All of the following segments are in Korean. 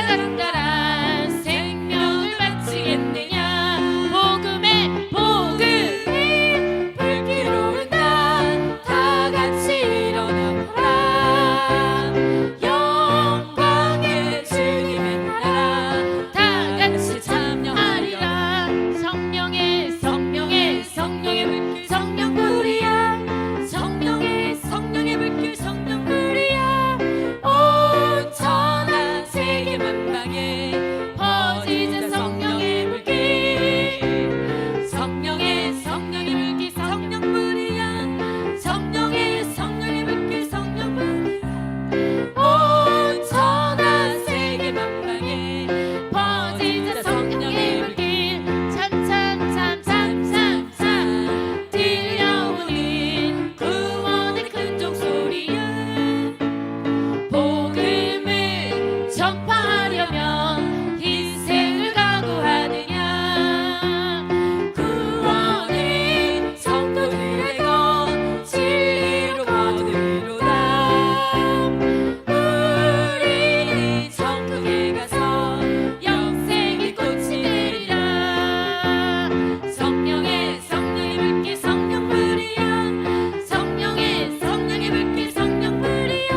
간절한 생명을 바치겠느냐. 복음의 불길 오른다. 다 같이 일어나라. 영광의 주님의 나라 다 같이 참여하리라. 성령의 불길 성령불이야. 성령의 불길 성령불이야. 온 천하 세계 만방에 퍼지자 성령의 불길. 성령의 불길 성령불이야. 성령의 불길 성령불이야. 온 천하 세계 만방에 퍼지자 성령의 불길. 찬찬찬찬찬찬 들려오는 구원의 큰 종소리야. 복음을 전파하려면 인생을 각오하느냐. 구원은 성도들의 것 진리로 거두리로다. 우리는 천국에 가서 영생의 꽃이 되리라. 성령의 불길 성령불이야. 성령의 불길 성령불이야.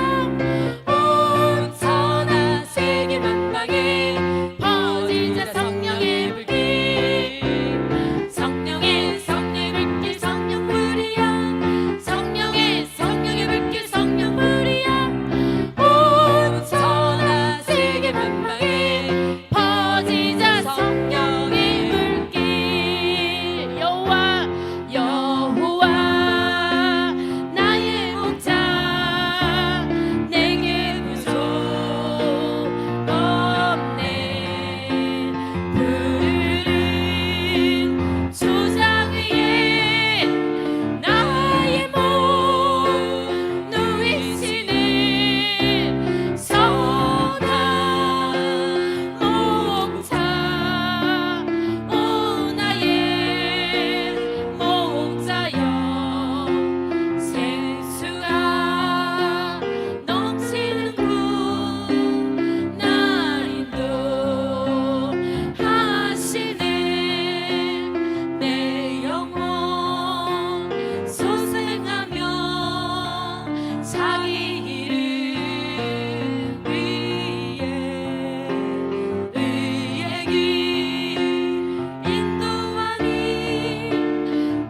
온 천하 세계 만방에 퍼지자 성령의 불길. 성령의 불길 성령불이야. 성령의 불길 성령불이야. 온 천하 세계 만방에 퍼지자 성령의 불길. 여호와 나의 목자 내게 부족 없네. 푸른 초장 위에 나의 몸 누이시는 선한 목자. 오 나의 목자여. 생수가 넘치는 곳 날 인도하시네. 내 영혼 소생하며 자기 이름 위에 의의 길 인도하니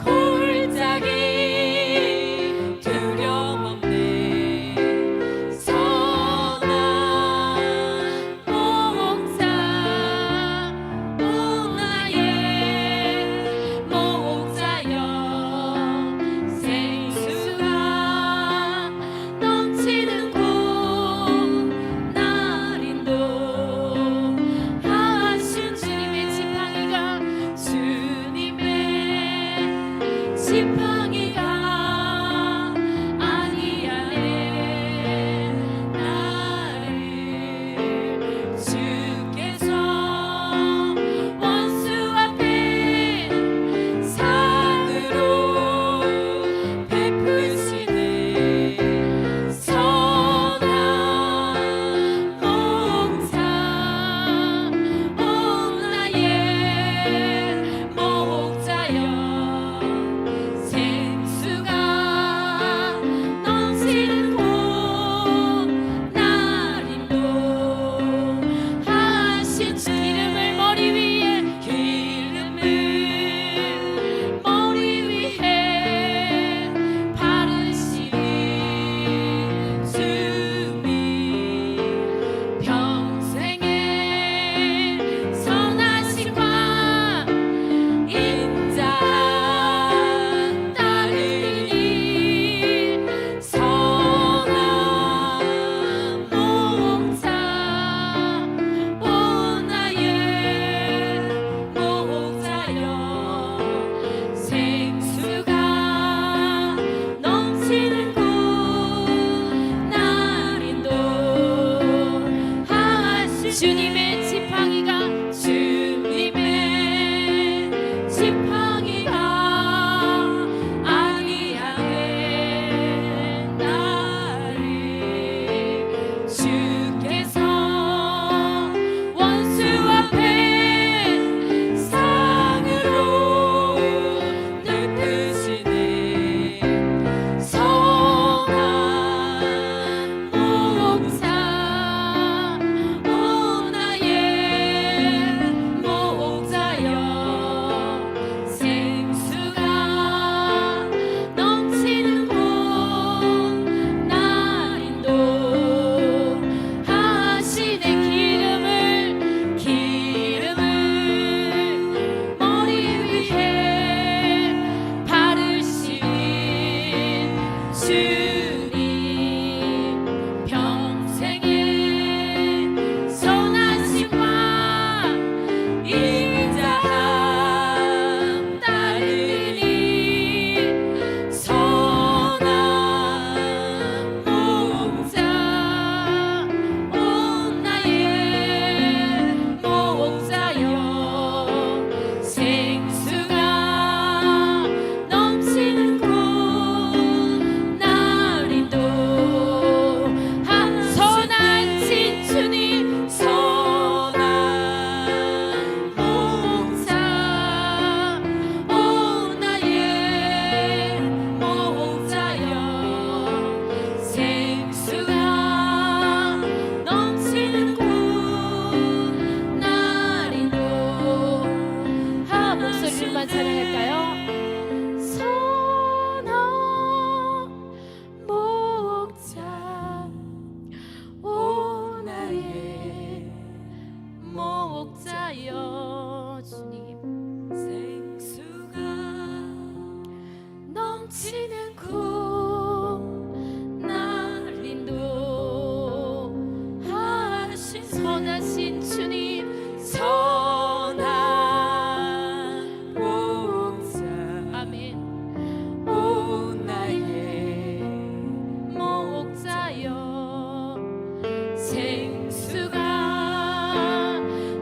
골짜기 두려움 없네. 선한 목자. 오 나의 목자여. 생수가 넘치는 곳 날 인도하신 주님의 지팡이가 아니하네. 나를 주께서 원수 앞에 상으로 베푸시네. 선한 목자. 오 나의 목자여. 생수가 넘치는 곳 날 인도하신 기름을 머리 위에 바르시니 주님. 평생의 선하심과 인자한 따르니 선한 목자. 오 나의 목자여. 생수가 넘치는 곳 날 인도하신 주님의 지팡이가 아니하네. 나를 주께서 목자여 주님 생수가 넘치는 곳 날 인도하신 선하신 주님 선한 목자 아멘 오 나의 목자여 생수가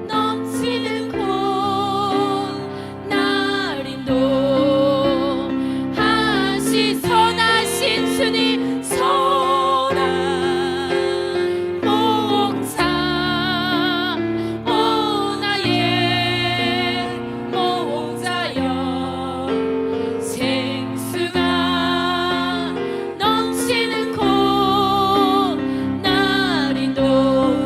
넘치는 곳 날 인도하신 선하신 주님 선한 목자 오 나의 목자여 생수가 넘치는 곳 날 인도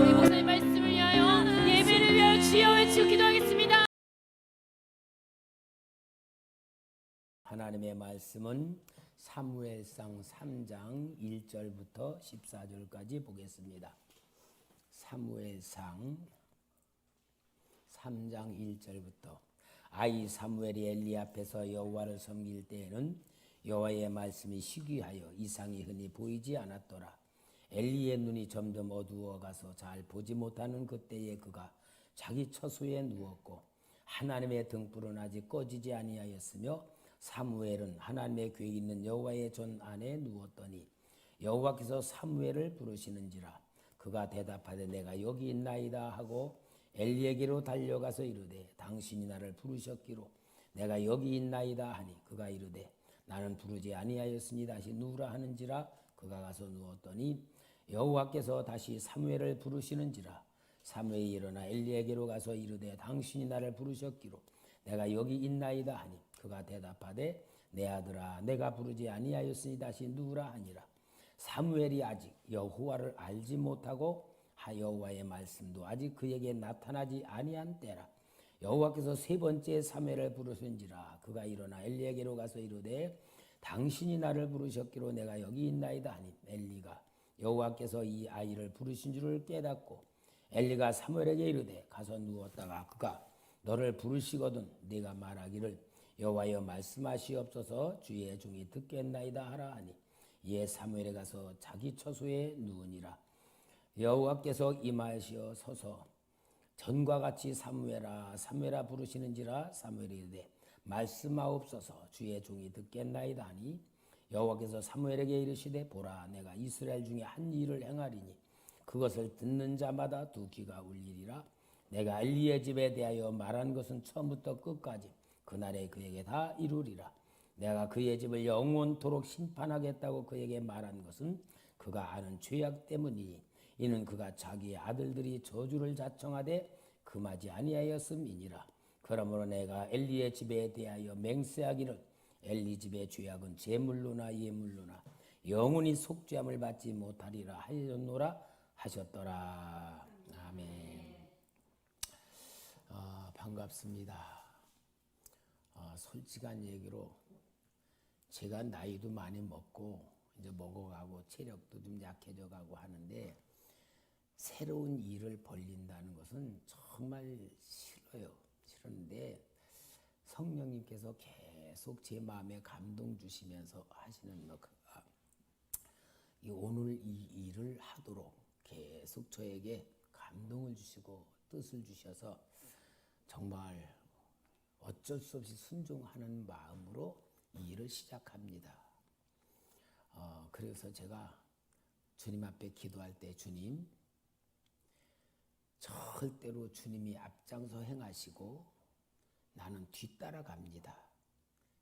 우리 목사님 말씀을 위하여 예배를 위하여 주여 외치고 기도하겠습니다. 하나님의 말씀은 사무엘상 3장 1절부터 14절까지 보겠습니다. 사무엘상 3장 1절부터 아이 사무엘이 엘리 앞에서 여호와를 섬길 때에는 여호와의 말씀이 희귀하여 이상이 흔히 보이지 않았더라. 엘리의 눈이 점점 어두워가서 잘 보지 못하는 그때에 그가 자기 처소에 누웠고 하나님의 등불은 아직 꺼지지 아니하였으며 사무엘은 하나님의 계획 있는 여호와의 전 안에 누웠더니 여호와께서 사무엘을 부르시는지라 그가 대답하되 내가 여기 있나이다 하고 엘리에게로 달려가서 이르되 당신이 나를 부르셨기로 내가 여기 있나이다 하니 그가 이르되 나는 부르지 아니하였으니 다시 누우라 하는지라 그가 가서 누웠더니 여호와께서 다시 사무엘을 부르시는지라 사무엘이 일어나 엘리에게로 가서 이르되 당신이 나를 부르셨기로 내가 여기 있나이다 하니 그가 대답하되 내 아들아 내가 부르지 아니하였으니 다시 누우라 하니라. 사무엘이 아직 여호와를 알지 못하고 여호와의 말씀도 아직 그에게 나타나지 아니한 때라. 여호와께서 세 번째 사무엘을 부르신지라 그가 일어나 엘리에게로 가서 이르되 당신이 나를 부르셨기로 내가 여기 있나이다 하니 엘리가 여호와께서 이 아이를 부르신 줄을 깨닫고 엘리가 사무엘에게 이르되 가서 누웠다가 그가 너를 부르시거든 네가 말하기를 여호와여 말씀하시옵소서 주의 종이 듣겠나이다 하라 하니 이에 사무엘에 가서 자기 처소에 누우니라. 여호와께서 임하시어 서서 전과 같이 사무엘아 사무엘아 부르시는지라 사무엘이 이르되 말씀하옵소서 주의 종이 듣겠나이다 하니 여호와께서 사무엘에게 이르시되 보라 내가 이스라엘 중에 한 일을 행하리니 그것을 듣는 자마다 두 귀가 울리리라. 내가 엘리의 집에 대하여 말한 것은 처음부터 끝까지 그날에 그에게 다 이루리라. 내가 그의 집을 영원토록 심판하겠다고 그에게 말한 것은 그가 아는 죄악 때문이니 이는 그가 자기의 아들들이 저주를 자청하되 금하지 아니하였음이니라. 그러므로 내가 엘리의 집에 대하여 맹세하기를 엘리 집의 죄악은 제물로나 예물로나 영원히 속죄함을 받지 못하리라 하였노라 하셨더라. 아멘. 반갑습니다. 솔직한 얘기로 제가 나이도 많이 먹고 이제 먹어가고 체력도 좀 약해져 가고 하는데 새로운 일을 벌린다는 것은 정말 싫은데 성령님께서 계속 제 마음에 감동 주시면서 하시는 오늘 이 일을 하도록 계속 저에게 감동을 주시고 뜻을 주셔서 정말 어쩔 수 없이 순종하는 마음으로 이 일을 시작합니다. 그래서 제가 주님 앞에 기도할 때 주님 절대로 주님이 앞장서 행하시고 나는 뒤따라갑니다.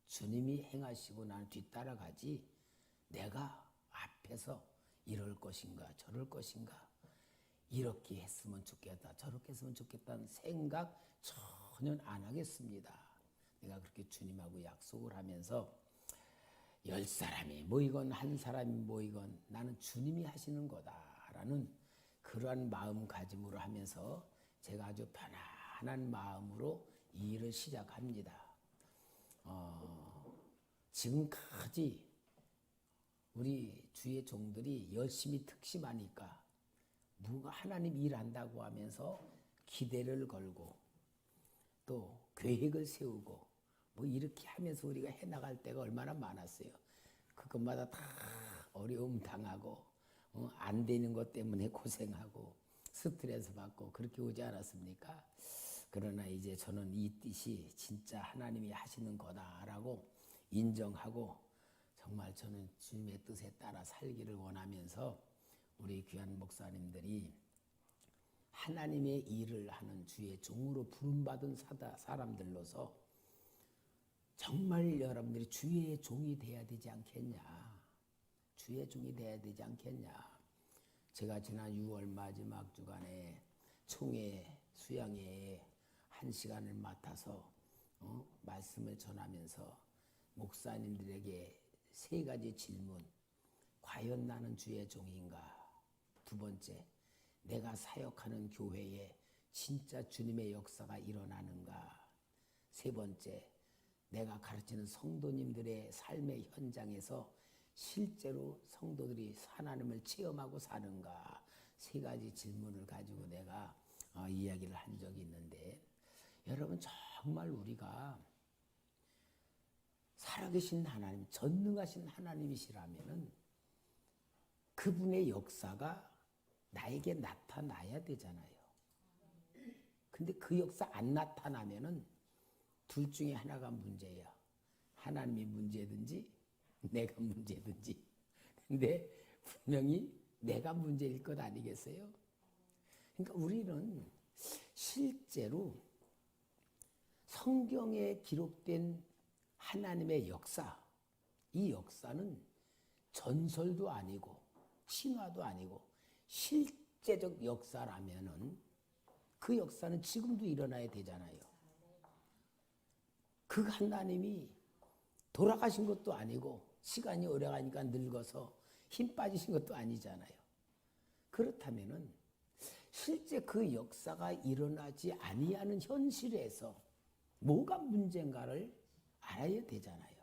주님이 행하시고 나는 뒤따라가지 내가 앞에서 이럴 것인가 저럴 것인가 이렇게 했으면 좋겠다 저렇게 했으면 좋겠다는 생각 전혀 안 하겠습니다. 내가 그렇게 주님하고 약속을 하면서 10사람이 모이건 한 사람이 모이건 나는 주님이 하시는 거다라는 그러한 마음가짐으로 하면서 제가 아주 편안한 마음으로 이 일을 시작합니다. 지금까지 우리 주의 종들이 열심히 특심하니까 누가 하나님 일한다고 하면서 기대를 걸고 또 계획을 세우고 뭐 이렇게 하면서 우리가 해나갈 때가 얼마나 많았어요. 그것마다 다 어려움 당하고 안 되는 것 때문에 고생하고 스트레스 받고 그렇게 오지 않았습니까? 그러나 이제 저는 이 뜻이 진짜 하나님이 하시는 거다라고 인정하고 정말 저는 주님의 뜻에 따라 살기를 원하면서 우리 귀한 목사님들이 하나님의 일을 하는 주의 종으로 부름받은 사람들로서 정말 여러분들이 주의 종이 돼야 되지 않겠냐. 주의 종이 돼야 되지 않겠냐. 제가 지난 6월 마지막 주간에 총회 수양회에 1시간을 맡아서 말씀을 전하면서 목사님들에게 3가지 질문. 과연 나는 주의 종인가? 2번째, 내가 사역하는 교회에 진짜 주님의 역사가 일어나는가? 3번째, 내가 가르치는 성도님들의 삶의 현장에서 실제로 성도들이 하나님을 체험하고 사는가? 3가지 질문을 가지고 내가 이야기를 한 적이 있는데 여러분 정말 우리가 살아계신 하나님, 전능하신 하나님이시라면은 그분의 역사가 나에게 나타나야 되잖아요. 근데 그 역사 안 나타나면은 둘 중에 하나가 문제야. 하나님이 문제든지 내가 문제든지. 근데 분명히 내가 문제일 것 아니겠어요? 그러니까 우리는 실제로 성경에 기록된 하나님의 역사, 이 역사는 전설도 아니고 신화도 아니고 실제적 역사라면은 그 역사는 지금도 일어나야 되잖아요. 그 하나님이 돌아가신 것도 아니고 시간이 오래 가니까 늙어서 힘 빠지신 것도 아니잖아요. 그렇다면은 실제 그 역사가 일어나지 아니하는 현실에서 뭐가 문제인가를 알아야 되잖아요.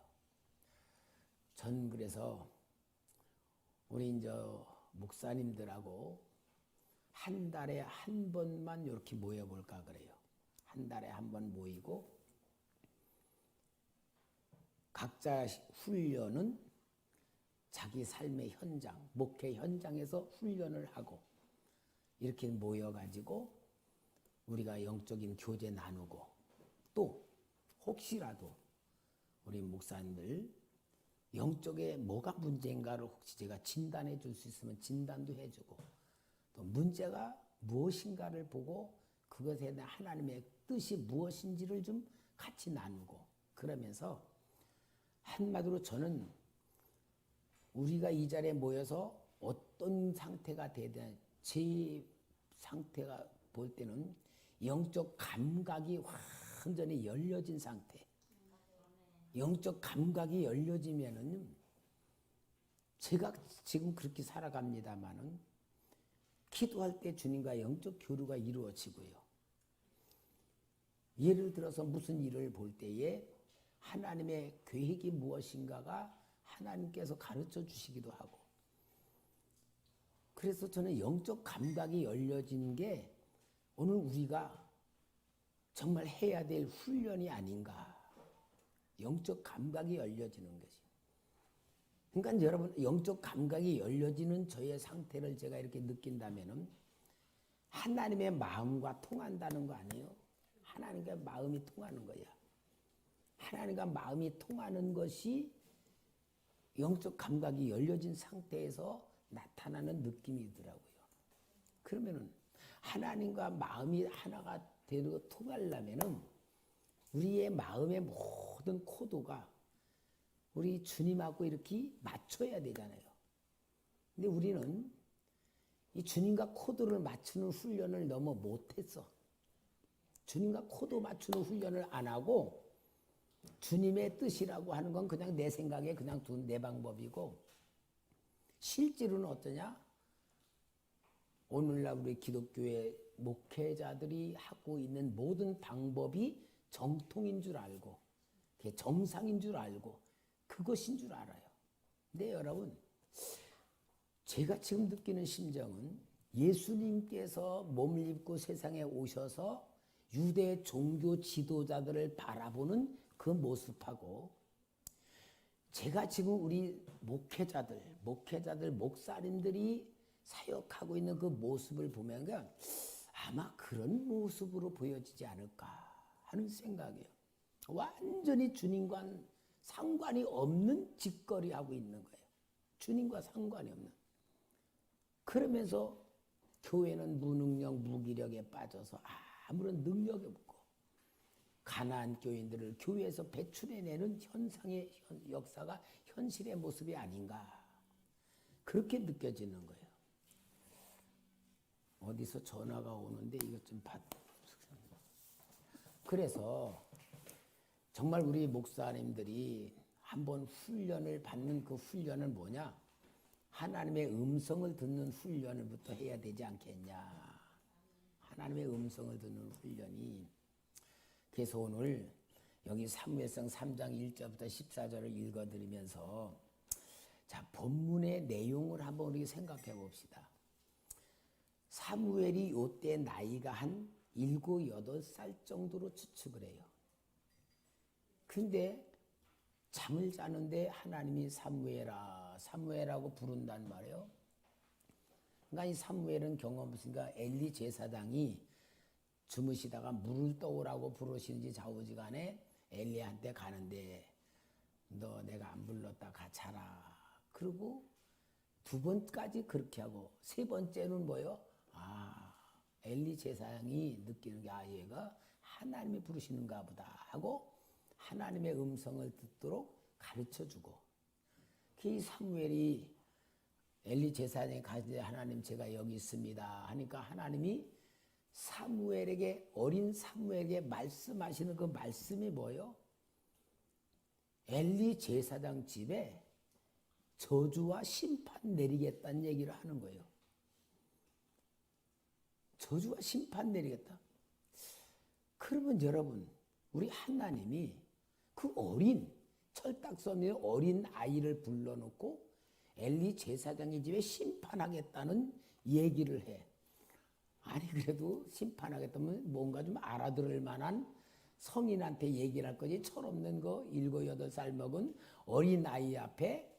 전 그래서 우리 이제 목사님들하고 한 달에 한 번만 이렇게 모여볼까 그래요. 한 달에 한 번 모이고 각자 훈련은 자기 삶의 현장, 목회 현장에서 훈련을 하고 이렇게 모여가지고 우리가 영적인 교제 나누고 또 혹시라도 우리 목사님들 영적에 뭐가 문제인가를 혹시 제가 진단해 줄 수 있으면 진단도 해주고 또 문제가 무엇인가를 보고 그것에 대한 하나님의 뜻이 무엇인지를 좀 같이 나누고 그러면서 한마디로 저는 우리가 이 자리에 모여서 어떤 상태가 되든 제 상태가 볼 때는 영적 감각이 완전히 열려진 상태. 영적 감각이 열려지면은 제가 지금 그렇게 살아갑니다마는 기도할 때 주님과 영적 교류가 이루어지고요. 예를 들어서 무슨 일을 볼 때에 하나님의 계획이 무엇인가가 하나님께서 가르쳐 주시기도 하고 그래서 저는 영적 감각이 열려진 게 오늘 우리가 정말 해야 될 훈련이 아닌가. 영적 감각이 열려지는 것이. 그러니까 여러분 영적 감각이 열려지는 저의 상태를 제가 이렇게 느낀다면은 하나님의 마음과 통한다는 거 아니에요? 하나님과 마음이 통하는 거야. 하나님과 마음이 통하는 것이 영적 감각이 열려진 상태에서 나타나는 느낌이더라고요. 그러면은 하나님과 마음이 하나가 되고 통하려면은 우리의 마음의 모든 코드가 우리 주님하고 이렇게 맞춰야 되잖아요. 근데 우리는 이 주님과 코드를 맞추는 훈련을 너무 못했어. 주님과 코드 맞추는 훈련을 안 하고 주님의 뜻이라고 하는 건 그냥 내 생각에 그냥 둔 내 방법이고 실제로는 어떠냐? 오늘날 우리 기독교의 목회자들이 하고 있는 모든 방법이 정통인 줄 알고 그게 정상인 줄 알고 그것인 줄 알아요. 근데 여러분 제가 지금 느끼는 심정은 예수님께서 몸을 입고 세상에 오셔서 유대 종교 지도자들을 바라보는 그 모습하고 제가 지금 우리 목회자들, 목사님들이 사역하고 있는 그 모습을 보면 아마 그런 모습으로 보여지지 않을까 하는 생각이에요. 완전히 주님과 상관이 없는 짓거리하고 있는 거예요. 주님과 상관이 없는. 그러면서 교회는 무능력, 무기력에 빠져서 아무런 능력이 없고 가난한 교인들을 교회에서 배출해내는 현상의 역사가 현실의 모습이 아닌가 그렇게 느껴지는 거예요. 어디서 전화가 오는데 이것 좀 받. 그래서 정말 우리 목사님들이 한번 훈련을 받는 그 훈련은 뭐냐? 하나님의 음성을 듣는 훈련을부터 해야 되지 않겠냐? 하나님의 음성을 듣는 훈련이. 그래서 오늘 여기 사무엘상 3장 1절부터 14절을 읽어드리면서 자, 본문의 내용을 한번 우리 생각해 봅시다. 사무엘이 요때 나이가 한 7, 8살 정도로 추측을 해요. 근데 잠을 자는데 하나님이 사무엘하고 부른단 말이에요. 그러니까 이 사무엘은 경험 없으니까 엘리 제사장이 주무시다가 물을 떠오라고 부르시는지 좌우지간에 엘리한테 가는데 너 내가 안 불렀다 가자라. 그리고 2번까지 그렇게 하고 3번째는 뭐예요? 엘리 제사장이 느끼는 게 얘가 하나님이 부르시는가 보다 하고 하나님의 음성을 듣도록 가르쳐주고 그 사무엘이 엘리 제사장이 가는데 하나님 제가 여기 있습니다 하니까 하나님이 어린 사무엘에게 말씀하시는 그 말씀이 뭐예요? 엘리 제사장 집에 저주와 심판 내리겠다는 얘기를 하는 거예요. 저주와 심판 내리겠다. 그러면 여러분 우리 하나님이 그 철딱서니의 어린 아이를 불러놓고 엘리 제사장의 집에 심판하겠다는 얘기를 해. 아니 그래도 심판하겠다면 뭔가 좀 알아들을 만한 성인한테 얘기를 할 거지 철없는 거 7, 8살 먹은 어린 아이 앞에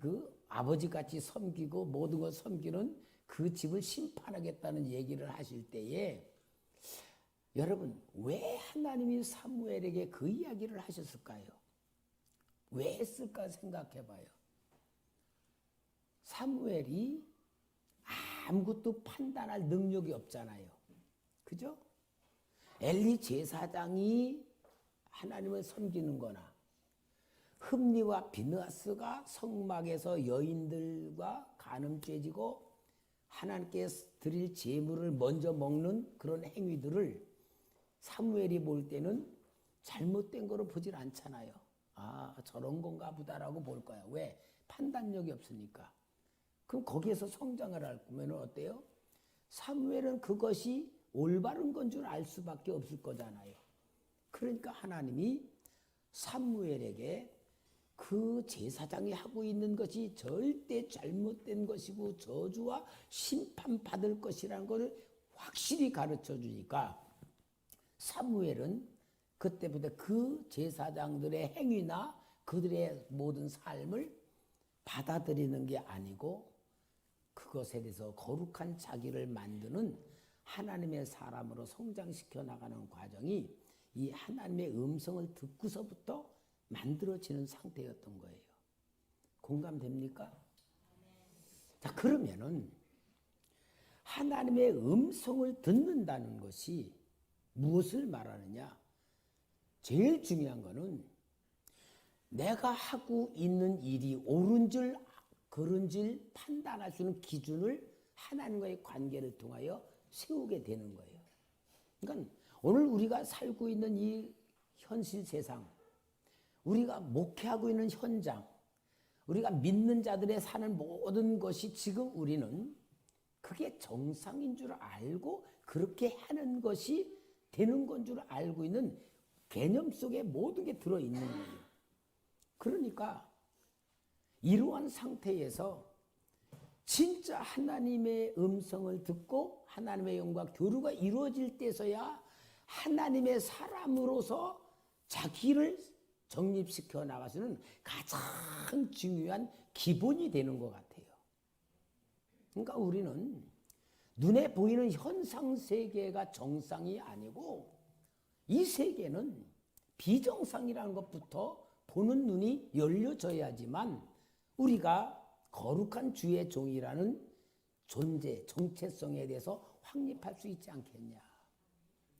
그 아버지같이 섬기고 모든 걸 섬기는 그 집을 심판하겠다는 얘기를 하실 때에 여러분 왜 하나님이 사무엘에게 그 이야기를 하셨을까요? 왜 했을까 생각해 봐요. 사무엘이 아무것도 판단할 능력이 없잖아요. 그죠? 엘리 제사장이 하나님을 섬기는 거나 흠니와 비느하스가 성막에서 여인들과 간음죄지고 하나님께 드릴 제물을 먼저 먹는 그런 행위들을 사무엘이 볼 때는 잘못된 거로 보질 않잖아요. 저런 건가 보다라고 볼 거야. 왜? 판단력이 없으니까. 그럼 거기에서 성장을 할 거면 어때요? 사무엘은 그것이 올바른 건 줄 알 수밖에 없을 거잖아요. 그러니까 하나님이 사무엘에게 그 제사장이 하고 있는 것이 절대 잘못된 것이고 저주와 심판받을 것이라는 것을 확실히 가르쳐 주니까 사무엘은 그때부터 그 제사장들의 행위나 그들의 모든 삶을 받아들이는 게 아니고 그것에 대해서 거룩한 자기를 만드는 하나님의 사람으로 성장시켜 나가는 과정이 이 하나님의 음성을 듣고서부터 만들어지는 상태였던 거예요. 공감됩니까? 자, 그러면은 하나님의 음성을 듣는다는 것이 무엇을 말하느냐? 제일 중요한 거는 내가 하고 있는 일이 옳은 줄 그른 줄 판단할 수 있는 기준을 하나님과의 관계를 통하여 세우게 되는 거예요. 그러니까 오늘 우리가 살고 있는 이 현실 세상, 우리가 목회하고 있는 현장, 우리가 믿는 자들의 사는 모든 것이 지금 우리는 그게 정상인 줄 알고 그렇게 하는 것이 되는 건 줄 알고 있는 개념 속에 모든 게 들어있는 거예요. 그러니까 이러한 상태에서 진짜 하나님의 음성을 듣고 하나님의 영과 교류가 이루어질 때서야 하나님의 사람으로서 자기를 정립시켜 나가서는 가장 중요한 기본이 되는 것 같아요. 그러니까 우리는 눈에 보이는 현상 세계가 정상이 아니고 이 세계는 비정상이라는 것부터 보는 눈이 열려져야지만 우리가 거룩한 주의 종이라는 존재, 정체성에 대해서 확립할 수 있지 않겠냐.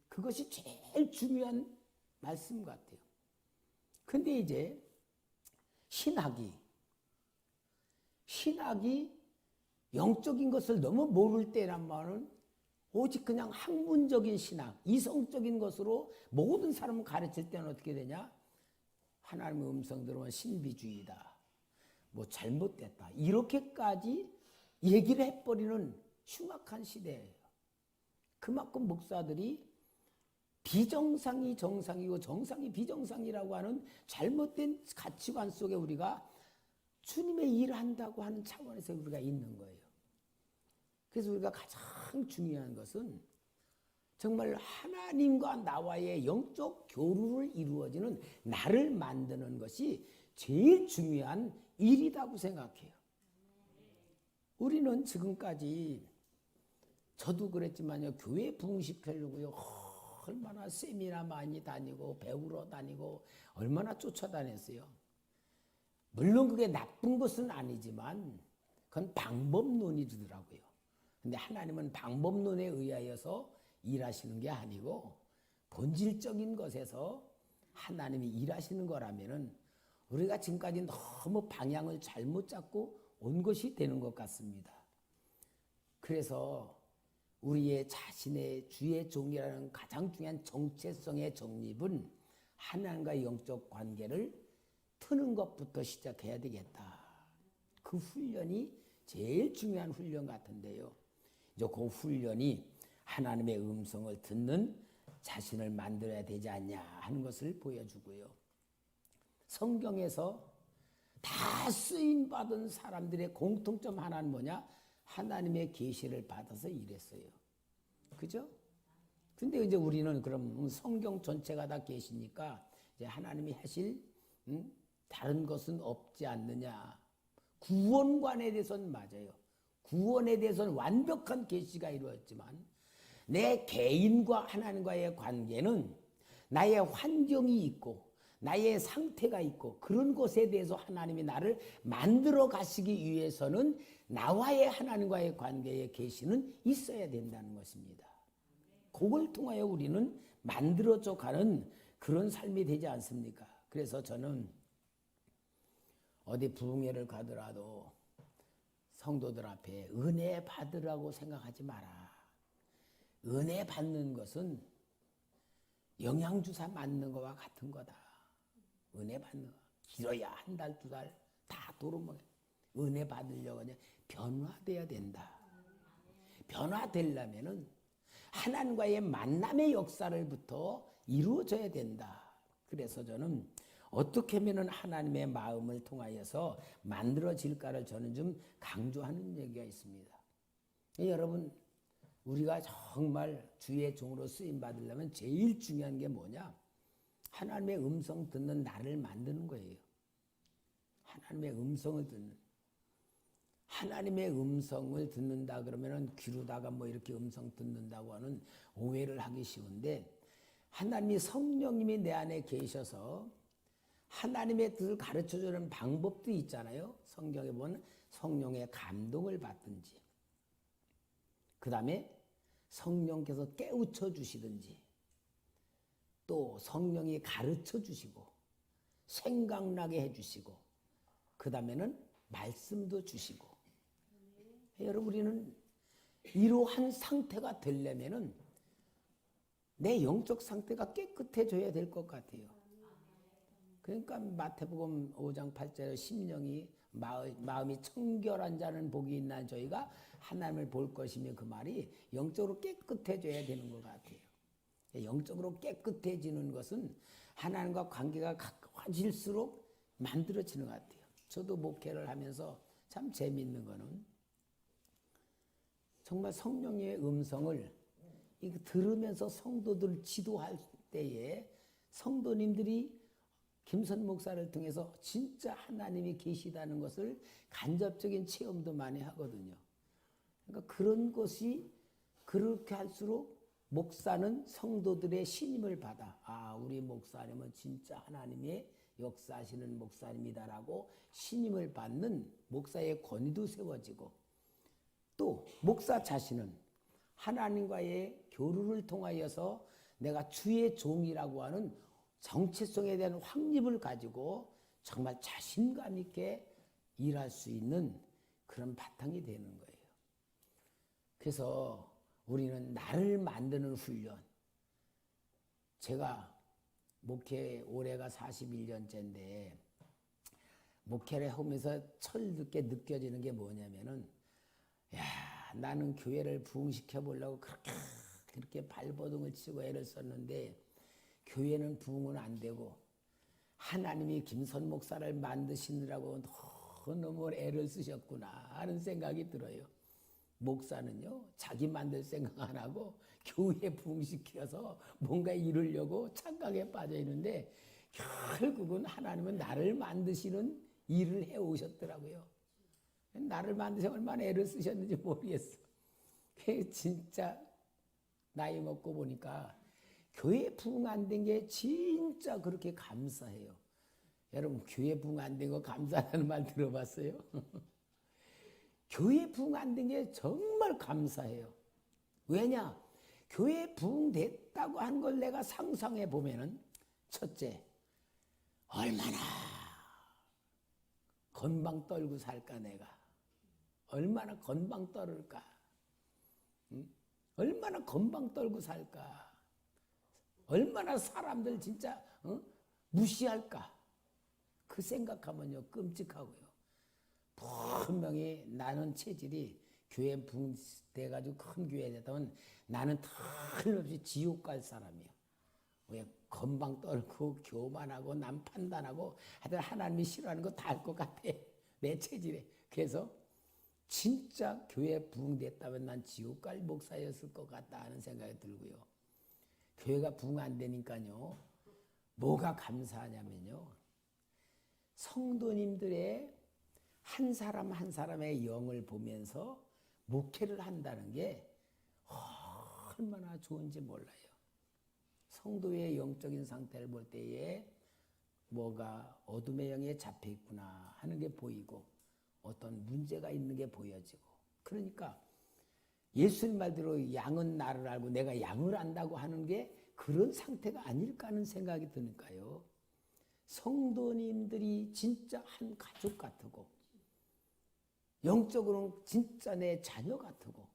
그것이 제일 중요한 말씀 같아요. 근데 이제 신학이 영적인 것을 너무 모를 때란 말은 오직 그냥 학문적인 신학, 이성적인 것으로 모든 사람을 가르칠 때는 어떻게 되냐? 하나님의 음성 들으면 신비주의다. 뭐 잘못됐다. 이렇게까지 얘기를 해버리는 흉악한 시대예요. 그만큼 목사들이 비정상이 정상이고 정상이 비정상이라고 하는 잘못된 가치관 속에 우리가 주님의 일을 한다고 하는 차원에서 우리가 있는 거예요. 그래서 우리가 가장 중요한 것은 정말 하나님과 나와의 영적 교류를 이루어지는 나를 만드는 것이 제일 중요한 일이라고 생각해요. 우리는 지금까지 저도 그랬지만요, 교회 부흥시키려고요 얼마나 세미나 많이 다니고 배우러 다니고 얼마나 쫓아다녔어요. 물론 그게 나쁜 것은 아니지만 그건 방법론이더라고요. 근데 하나님은 방법론에 의하여서 일하시는 게 아니고 본질적인 것에서 하나님이 일하시는 거라면은 우리가 지금까지 너무 방향을 잘못 잡고 온 것이 되는 것 같습니다. 그래서 우리의 자신의 주의 종이라는 가장 중요한 정체성의 정립은 하나님과의 영적 관계를 트는 것부터 시작해야 되겠다. 그 훈련이 제일 중요한 훈련 같은데요. 이제 그 훈련이 하나님의 음성을 듣는 자신을 만들어야 되지 않냐 하는 것을 보여주고요. 성경에서 다 쓰임받은 사람들의 공통점 하나는 뭐냐? 하나님의 계시를 받아서 일했어요. 그죠? 근데 이제 우리는 그럼 성경 전체가 다 계시니까 이제 하나님이 하실 다른 것은 없지 않느냐. 구원관에 대해서는 맞아요. 구원에 대해서는 완벽한 계시가 이루어졌지만 내 개인과 하나님과의 관계는 나의 환경이 있고 나의 상태가 있고 그런 것에 대해서 하나님이 나를 만들어 가시기 위해서는 나와의 하나님과의 관계의 계시는 있어야 된다는 것입니다. 그걸 통하여 우리는 만들어져 가는 그런 삶이 되지 않습니까? 그래서 저는 어디 부흥회를 가더라도 성도들 앞에 은혜 받으라고 생각하지 마라. 은혜 받는 것은 영양주사 맞는 거와 같은 거다. 은혜 받는 거 길어야 한 달, 두 달 다 도로먹어. 은혜 받으려고 그냥 변화돼야 된다. 변화되려면은 하나님과의 만남의 역사를부터 이루어져야 된다. 그래서 저는 어떻게 하면 하나님의 마음을 통하여서 만들어질까를 저는 좀 강조하는 얘기가 있습니다. 여러분, 우리가 정말 주의 종으로 쓰임 받으려면 제일 중요한 게 뭐냐? 하나님의 음성 듣는 나를 만드는 거예요. 하나님의 음성을 듣는. 하나님의 음성을 듣는다 그러면은 귀로다가 뭐 이렇게 음성 듣는다고 하는 오해를 하기 쉬운데 하나님이 성령님이 내 안에 계셔서 하나님의 뜻을 가르쳐주는 방법도 있잖아요. 성경에 보면 성령의 감동을 받든지 그 다음에 성령께서 깨우쳐 주시든지 또 성령이 가르쳐 주시고 생각나게 해주시고 그 다음에는 말씀도 주시고 여러분 우리는 이러한 상태가 되려면은 내 영적 상태가 깨끗해져야 될 것 같아요. 그러니까 마태복음 5장 8절에 심령이 마음이 청결한 자는 복이 있나 저희가 하나님을 볼 것이며 그 말이 영적으로 깨끗해져야 되는 것 같아요. 영적으로 깨끗해지는 것은 하나님과 관계가 가까워질수록 만들어지는 것 같아요. 저도 목회를 하면서 참 재미있는 거는 정말 성령의 음성을 이거 들으면서 성도들 지도할 때에 성도님들이 김선 목사를 통해서 진짜 하나님이 계시다는 것을 간접적인 체험도 많이 하거든요. 그러니까 그런 것이 그렇게 할수록 목사는 성도들의 신임을 받아, 아, 우리 목사님은 진짜 하나님의 역사하시는 목사님이다라고 신임을 받는 목사의 권위도 세워지고, 또 목사 자신은 하나님과의 교류를 통하여서 내가 주의 종이라고 하는 정체성에 대한 확립을 가지고 정말 자신감 있게 일할 수 있는 그런 바탕이 되는 거예요. 그래서 우리는 나를 만드는 훈련, 제가 목회 올해가 41년째인데 목회를 하면서 철듣게 느껴지는 게 뭐냐면은, 야, 나는 교회를 부흥시켜 보려고 그렇게 발버둥을 치고 애를 썼는데 교회는 부흥은 안 되고 하나님이 김선 목사를 만드시느라고 너무 애를 쓰셨구나 하는 생각이 들어요. 목사는요, 자기 만들 생각 안 하고 교회 부흥시켜서 뭔가 이루려고 착각에 빠져 있는데 결국은 하나님은 나를 만드시는 일을 해오셨더라고요. 나를 만드셔 얼마나 애를 쓰셨는지 모르겠어. 진짜 나이 먹고 보니까 교회 부흥 안 된 게 진짜 그렇게 감사해요. 여러분, 교회 부흥 안 된 거 감사하는 말 들어봤어요? 교회 부흥 안 된 게 정말 감사해요. 왜냐? 교회 부흥 됐다고 한 걸 내가 상상해 보면은, 첫째, 얼마나 건방 떨고 살까 내가. 얼마나 건방 떨을까. 응? 얼마나 건방 떨고 살까. 얼마나 사람들 진짜 무시할까. 그 생각하면요 끔찍하고요. 분명히 나는 체질이 교회 붕대가지고 큰 교회 됐다면 나는 틀림없이 지옥 갈 사람이야. 왜? 건방 떨고 교만하고 남 판단하고 하여튼 하나님이 싫어하는 거 다 할 것 같아. 내 체질에. 그래서 진짜 교회 부흥됐다면 난 지옥 갈 목사였을 것 같다 하는 생각이 들고요. 교회가 부흥 안 되니까요. 뭐가 감사하냐면요. 성도님들의 한 사람 한 사람의 영을 보면서 목회를 한다는 게 얼마나 좋은지 몰라요. 성도의 영적인 상태를 볼 때에 뭐가 어둠의 영에 잡혀 있구나 하는 게 보이고 어떤 문제가 있는 게 보여지고, 그러니까 예수님 말대로 양은 나를 알고 내가 양을 안다고 하는 게 그런 상태가 아닐까 하는 생각이 드니까요. 성도님들이 진짜 한 가족 같고 영적으로는 진짜 내 자녀 같고,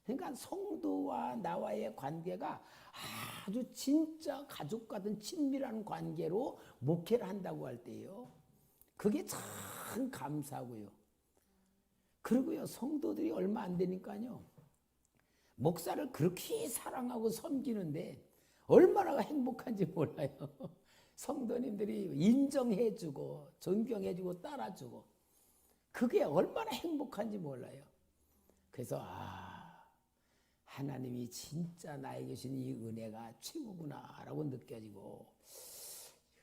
그러니까 성도와 나와의 관계가 아주 진짜 가족 같은 친밀한 관계로 목회를 한다고 할 때요. 그게 참 감사하고요. 그리고요, 성도들이 얼마 안 되니까요. 목사를 그렇게 사랑하고 섬기는데 얼마나 행복한지 몰라요. 성도님들이 인정해주고 존경해주고 따라주고 그게 얼마나 행복한지 몰라요. 그래서 하나님이 진짜 나에게 주신 이 은혜가 최고구나라고 느껴지고,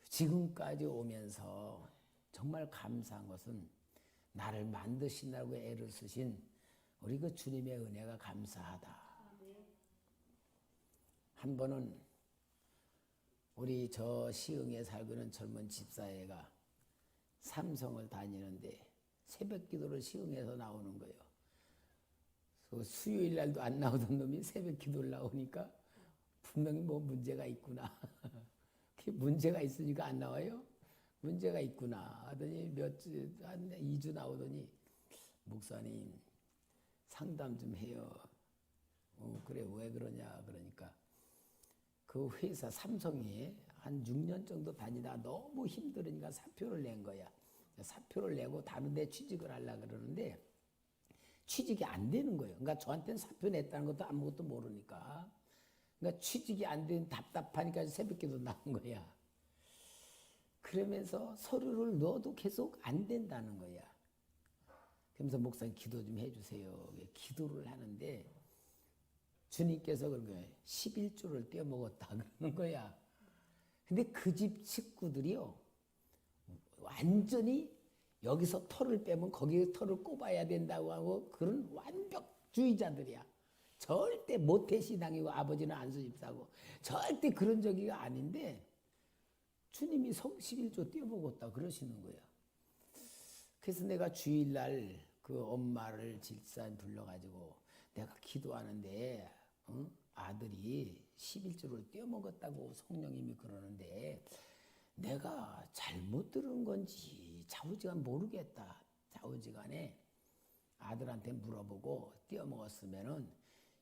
지금까지 오면서 정말 감사한 것은 나를 만드시라고 애를 쓰신 우리 그 주님의 은혜가 감사하다. 한 번은 우리 저 시흥에 살고 있는 젊은 집사애가 삼성을 다니는데 새벽 기도를 시흥에서 나오는 거예요. 수요일 날도 안 나오던 놈이 새벽 기도를 나오니까 분명히 뭐 문제가 있구나. 문제가 있으니까 안 나와요? 문제가 있구나 하더니 한 2주 나오더니, 목사님 상담 좀 해요. 그래, 왜 그러냐 그러니까 그 회사 삼성이 한 6년 정도 다니다 너무 힘들으니까 사표를 낸 거야. 사표를 내고 다른 데 취직을 하려고 그러는데 취직이 안 되는 거예요. 그러니까 저한테는 사표 냈다는 것도 아무것도 모르니까. 그러니까 취직이 안 되는 답답하니까 새벽기도 나온 거야. 그러면서 서류를 넣어도 계속 안 된다는 거야. 그러면서 목사님 기도 좀 해주세요. 기도를 하는데 주님께서 그런 거예요. 11조를 떼어먹었다 그러는 거야. 근데 그 집 식구들이요, 완전히 여기서 털을 빼면 거기에 털을 꼽아야 된다고 하고 그런 완벽주의자들이야. 절대 모태신앙이고 아버지는 안수집사고 절대 그런 적이 아닌데 주님이 성 11조 떼어먹었다 그러시는 거야. 그래서 내가 주일날 그 엄마를 질산 불러가지고 내가 기도하는데 아들이 11조를 떼어먹었다고 성령님이 그러는데 내가 잘못 들은 건지 좌우지간 모르겠다. 좌우지간에 아들한테 물어보고 떼어먹었으면은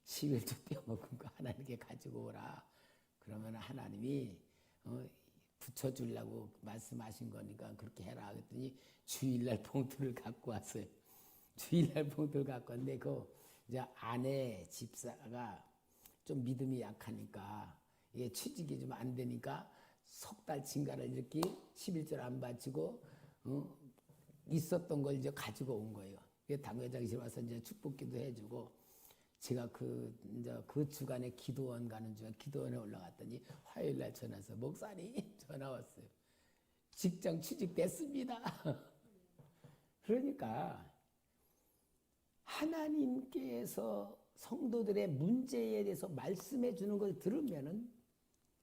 11조 떼어먹은 거 하나님께 가지고 오라. 그러면 하나님이 붙여주려고 말씀하신 거니까 그렇게 해라. 그랬더니 주일날 봉투를 갖고 왔어요. 주일날 봉투를 갖고 왔는데 그 이제 아내 집사가 좀 믿음이 약하니까 이게 취직이 좀 안 되니까 석 달 진가를 이렇게 11절 안 바치고 있었던 걸 이제 가지고 온 거예요. 당회장실 와서 이제 축복기도 해주고 제가 이제 그 주간에 기도원 가는 중에 기도원에 올라갔더니 화요일 날 전화 와서 목사님 전화 왔어요. 직장 취직됐습니다. 그러니까 하나님께서 성도들의 문제에 대해서 말씀해 주는 걸 들으면은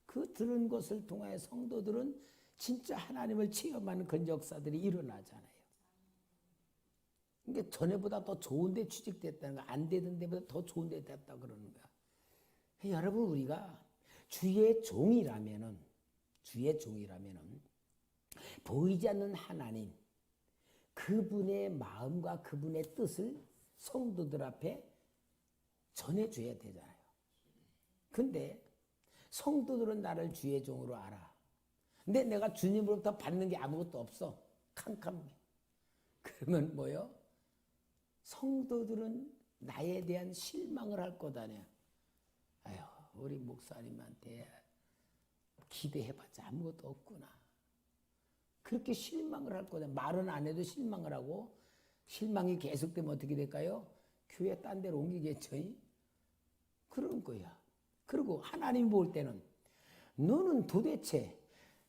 그 들은 것을 통하여 성도들은 진짜 하나님을 체험하는 그런 역사들이 일어나잖아요. 그러니까 전에보다 더 좋은 데 취직됐다는 거, 안 되던 데보다 더 좋은 데 됐다 그러는 거야. 여러분, 우리가 주의 종이라면은 보이지 않는 하나님, 그분의 마음과 그분의 뜻을 성도들 앞에 전해줘야 되잖아요. 근데 성도들은 나를 주의 종으로 알아. 근데 내가 주님으로부터 받는 게 아무것도 없어. 캄캄해. 그러면 뭐요? 성도들은 나에 대한 실망을 할 거다네. 아유, 우리 목사님한테 기대해봤자 아무것도 없구나. 그렇게 실망을 할 거다. 말은 안 해도 실망을 하고, 실망이 계속되면 어떻게 될까요? 교회 딴 데로 옮기겠죠. 그런 거야. 그리고 하나님 볼 때는 너는 도대체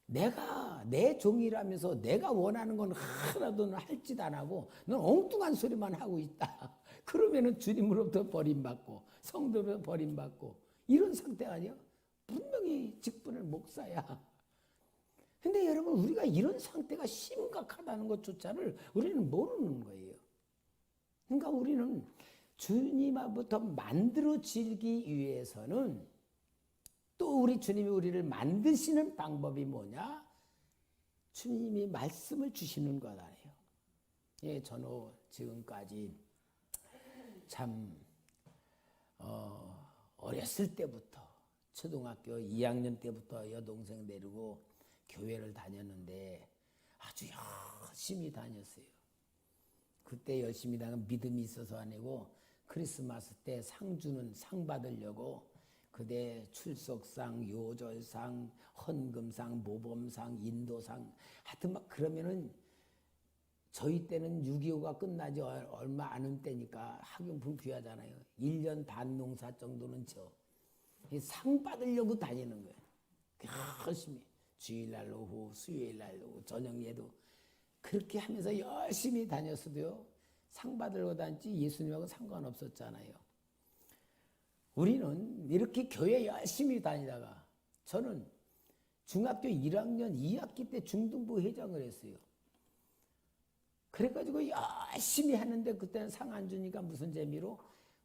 내가 내 종이라면서 내가 원하는 건 하나도 할지도 안 하고 넌 엉뚱한 소리만 하고 있다. 그러면은 주님으로부터 버림받고 성도로부터 버림받고 이런 상태 아니야? 분명히 직분을 목사야. 근데 여러분, 우리가 이런 상태가 심각하다는 것조차를 우리는 모르는 거예요. 그러니까 우리는 주님으로부터 만들어지기 위해서는 또 우리 주님이 우리를 만드시는 방법이 뭐냐? 주님이 말씀을 주시는 것 아니에요. 예, 저는 지금까지 참 어렸을 때부터 초등학교 2학년 때부터 여동생 데리고 교회를 다녔는데 아주 열심히 다녔어요. 그때 열심히 다니면 믿음이 있어서 아니고 크리스마스 때 상 받으려고 그때 출석상, 요절상, 헌금상, 모범상, 인도상 하여튼 막 그러면은 저희 때는 6.25가 끝나지 얼마 안 한 때니까 학용품 귀하잖아요. 1년 반 농사 정도는 상 받으려고 다니는 거예요. 열심히 주일날 오후, 수요일날 오후, 저녁 예도 그렇게 하면서 열심히 다녔어도요. 상 받으려고 다녔지 예수님하고 상관없었잖아요. 우리는 이렇게 교회 열심히 다니다가 저는 중학교 1학년 2학기 때 중등부 회장을 했어요. 그래가지고 열심히 하는데 그때는 상 안 주니까 무슨 재미로?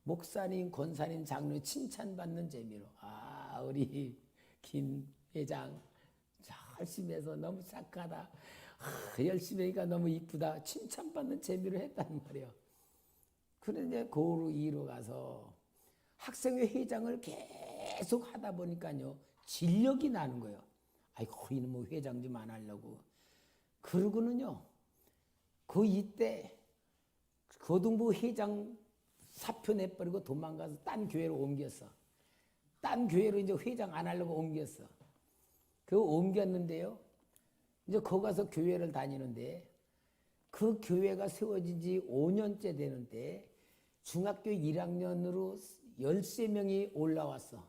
목사님, 권사님, 장로님 칭찬받는 재미로. 아, 우리 김 회장 열심히 해서 너무 착하다. 열심히 하니까 너무 이쁘다. 칭찬받는 재미로 했단 말이에요. 그런데 고루 2로 가서 학생회 회장을 계속 하다 보니까요. 진력이 나는 거예요. 아이고, 이놈의 회장 좀 안 하려고. 그러고는요. 이때 고등부 회장 사표 내버리고 도망가서 딴 교회로 옮겼어. 딴 교회로 이제 회장 안 하려고 옮겼어. 옮겼는데요. 이제 거기 가서 교회를 다니는데 그 교회가 세워진 지 5년째 되는데 중학교 1학년으로 13명이 올라왔어.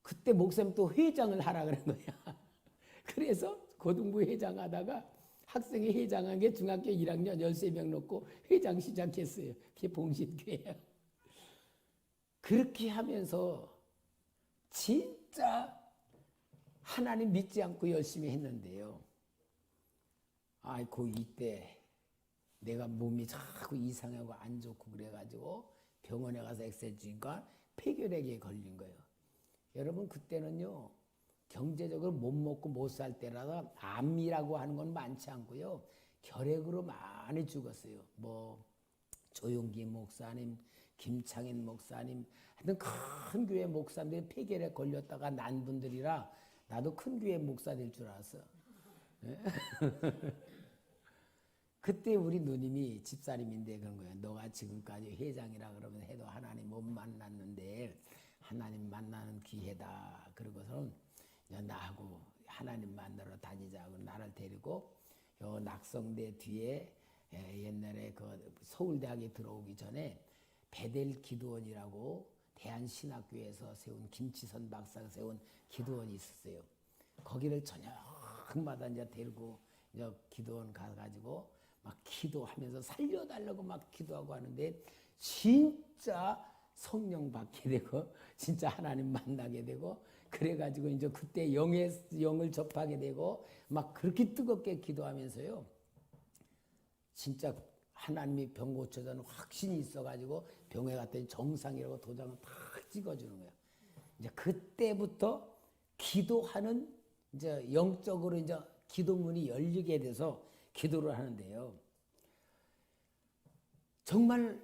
그때 목사님 또 회장을 하라 그런 거야. 그래서 고등부 회장 하다가 학생회 회장한 게 중학교 1학년 13명 놓고 회장 시작했어요. 그게 봉신교회예요. 그렇게 하면서 진짜 하나님 믿지 않고 열심히 했는데요. 아이고 이때 내가 몸이 자꾸 이상하고 안 좋고 그래가지고 병원에 가서 엑스레이 찍으니까 폐결핵에 걸린 거예요. 여러분 그때는요 경제적으로 못 먹고 못 살 때라서 암이라고 하는 건 많지 않고요 결핵으로 많이 죽었어요. 뭐 조용기 목사님, 김창인 목사님, 하여튼 큰 교회 목사님들이 폐결핵 걸렸다가 난 분들이라 나도 큰 교회 목사 될 줄 알았어. 그때 우리 누님이 집사님인데 그런 거예요. 너가 지금까지 회장이라 그러면 해도 하나님 못 만났는데 하나님 만나는 기회다. 그러고서는 나하고 하나님 만나러 다니자고 나를 데리고 요 낙성대 뒤에 옛날에 그 서울대학에 들어오기 전에 베델 기도원이라고 대한신학교에서 세운 김치선 박사가 세운 기도원이 있었어요. 거기를 저녁마다 이제 데리고 이제 기도원 가가지고 막 기도하면서 살려달라고 막 기도하고 하는데 진짜 성령 받게 되고 진짜 하나님 만나게 되고 그래가지고 이제 그때 영을 접하게 되고 막 그렇게 뜨겁게 기도하면서요. 진짜 하나님이 병 고쳐주는 확신이 있어가지고 병에 갔더니 정상이라고 도장을 탁 찍어주는 거예요. 이제 그때부터 기도하는 이제 영적으로 이제 기도문이 열리게 돼서 기도를 하는데요. 정말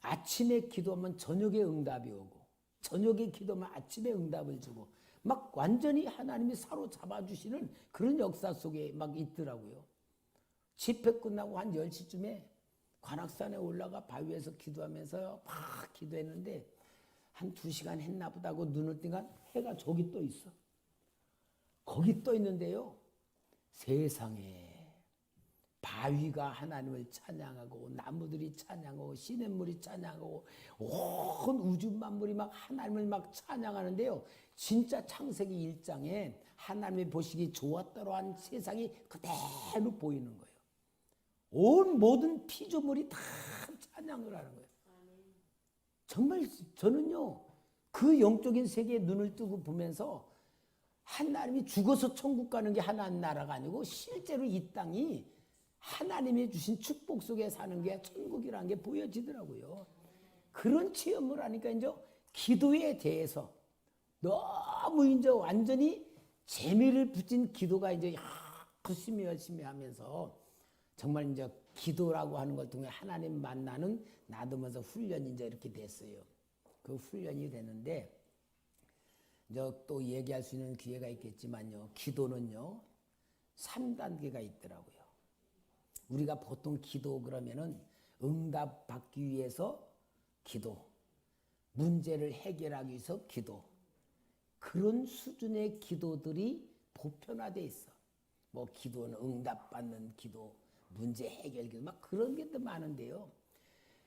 아침에 기도하면 저녁에 응답이 오고 저녁에 기도하면 아침에 응답을 주고 막 완전히 하나님이 사로잡아 주시는 그런 역사 속에 막 있더라고요. 집회 끝나고 한 10시쯤에 관악산에 올라가 바위에서 기도하면서 막 기도했는데 한 2시간 했나 보다 하고 눈을 뜨니까 해가 저기 떠 있어. 거기 떠 있는데요. 세상에 바위가 하나님을 찬양하고 나무들이 찬양하고 시냇물이 찬양하고 온 우주 만물이 막 하나님을 막 찬양하는데요. 진짜 창세기 1장에 하나님이 보시기 좋았다로 한 세상이 그대로 보이는 거예요. 온 모든 피조물이 다 찬양을 하는 거예요. 정말 저는요. 그 영적인 세계에 눈을 뜨고 보면서 하나님이 죽어서 천국 가는 게 하나님 나라가 아니고 실제로 이 땅이 하나님이 주신 축복 속에 사는 게 천국이라는 게 보여지더라고요. 그런 체험을 하니까 이제 기도에 대해서 너무 이제 완전히 재미를 붙인 기도가 이제 열심히 하면서 정말 이제 기도라고 하는 걸 통해 하나님 만나는 나도면서 훈련이 이제 이렇게 됐어요. 그 훈련이 되는데 이제 또 얘기할 수 있는 기회가 있겠지만요. 기도는요. 3단계가 있더라고요. 우리가 보통 기도 그러면은 응답 받기 위해서 기도, 문제를 해결하기 위해서 기도, 그런 수준의 기도들이 보편화되어 있어. 뭐 기도는 응답 받는 기도, 문제 해결 기도, 막 그런 게 더 많은데요.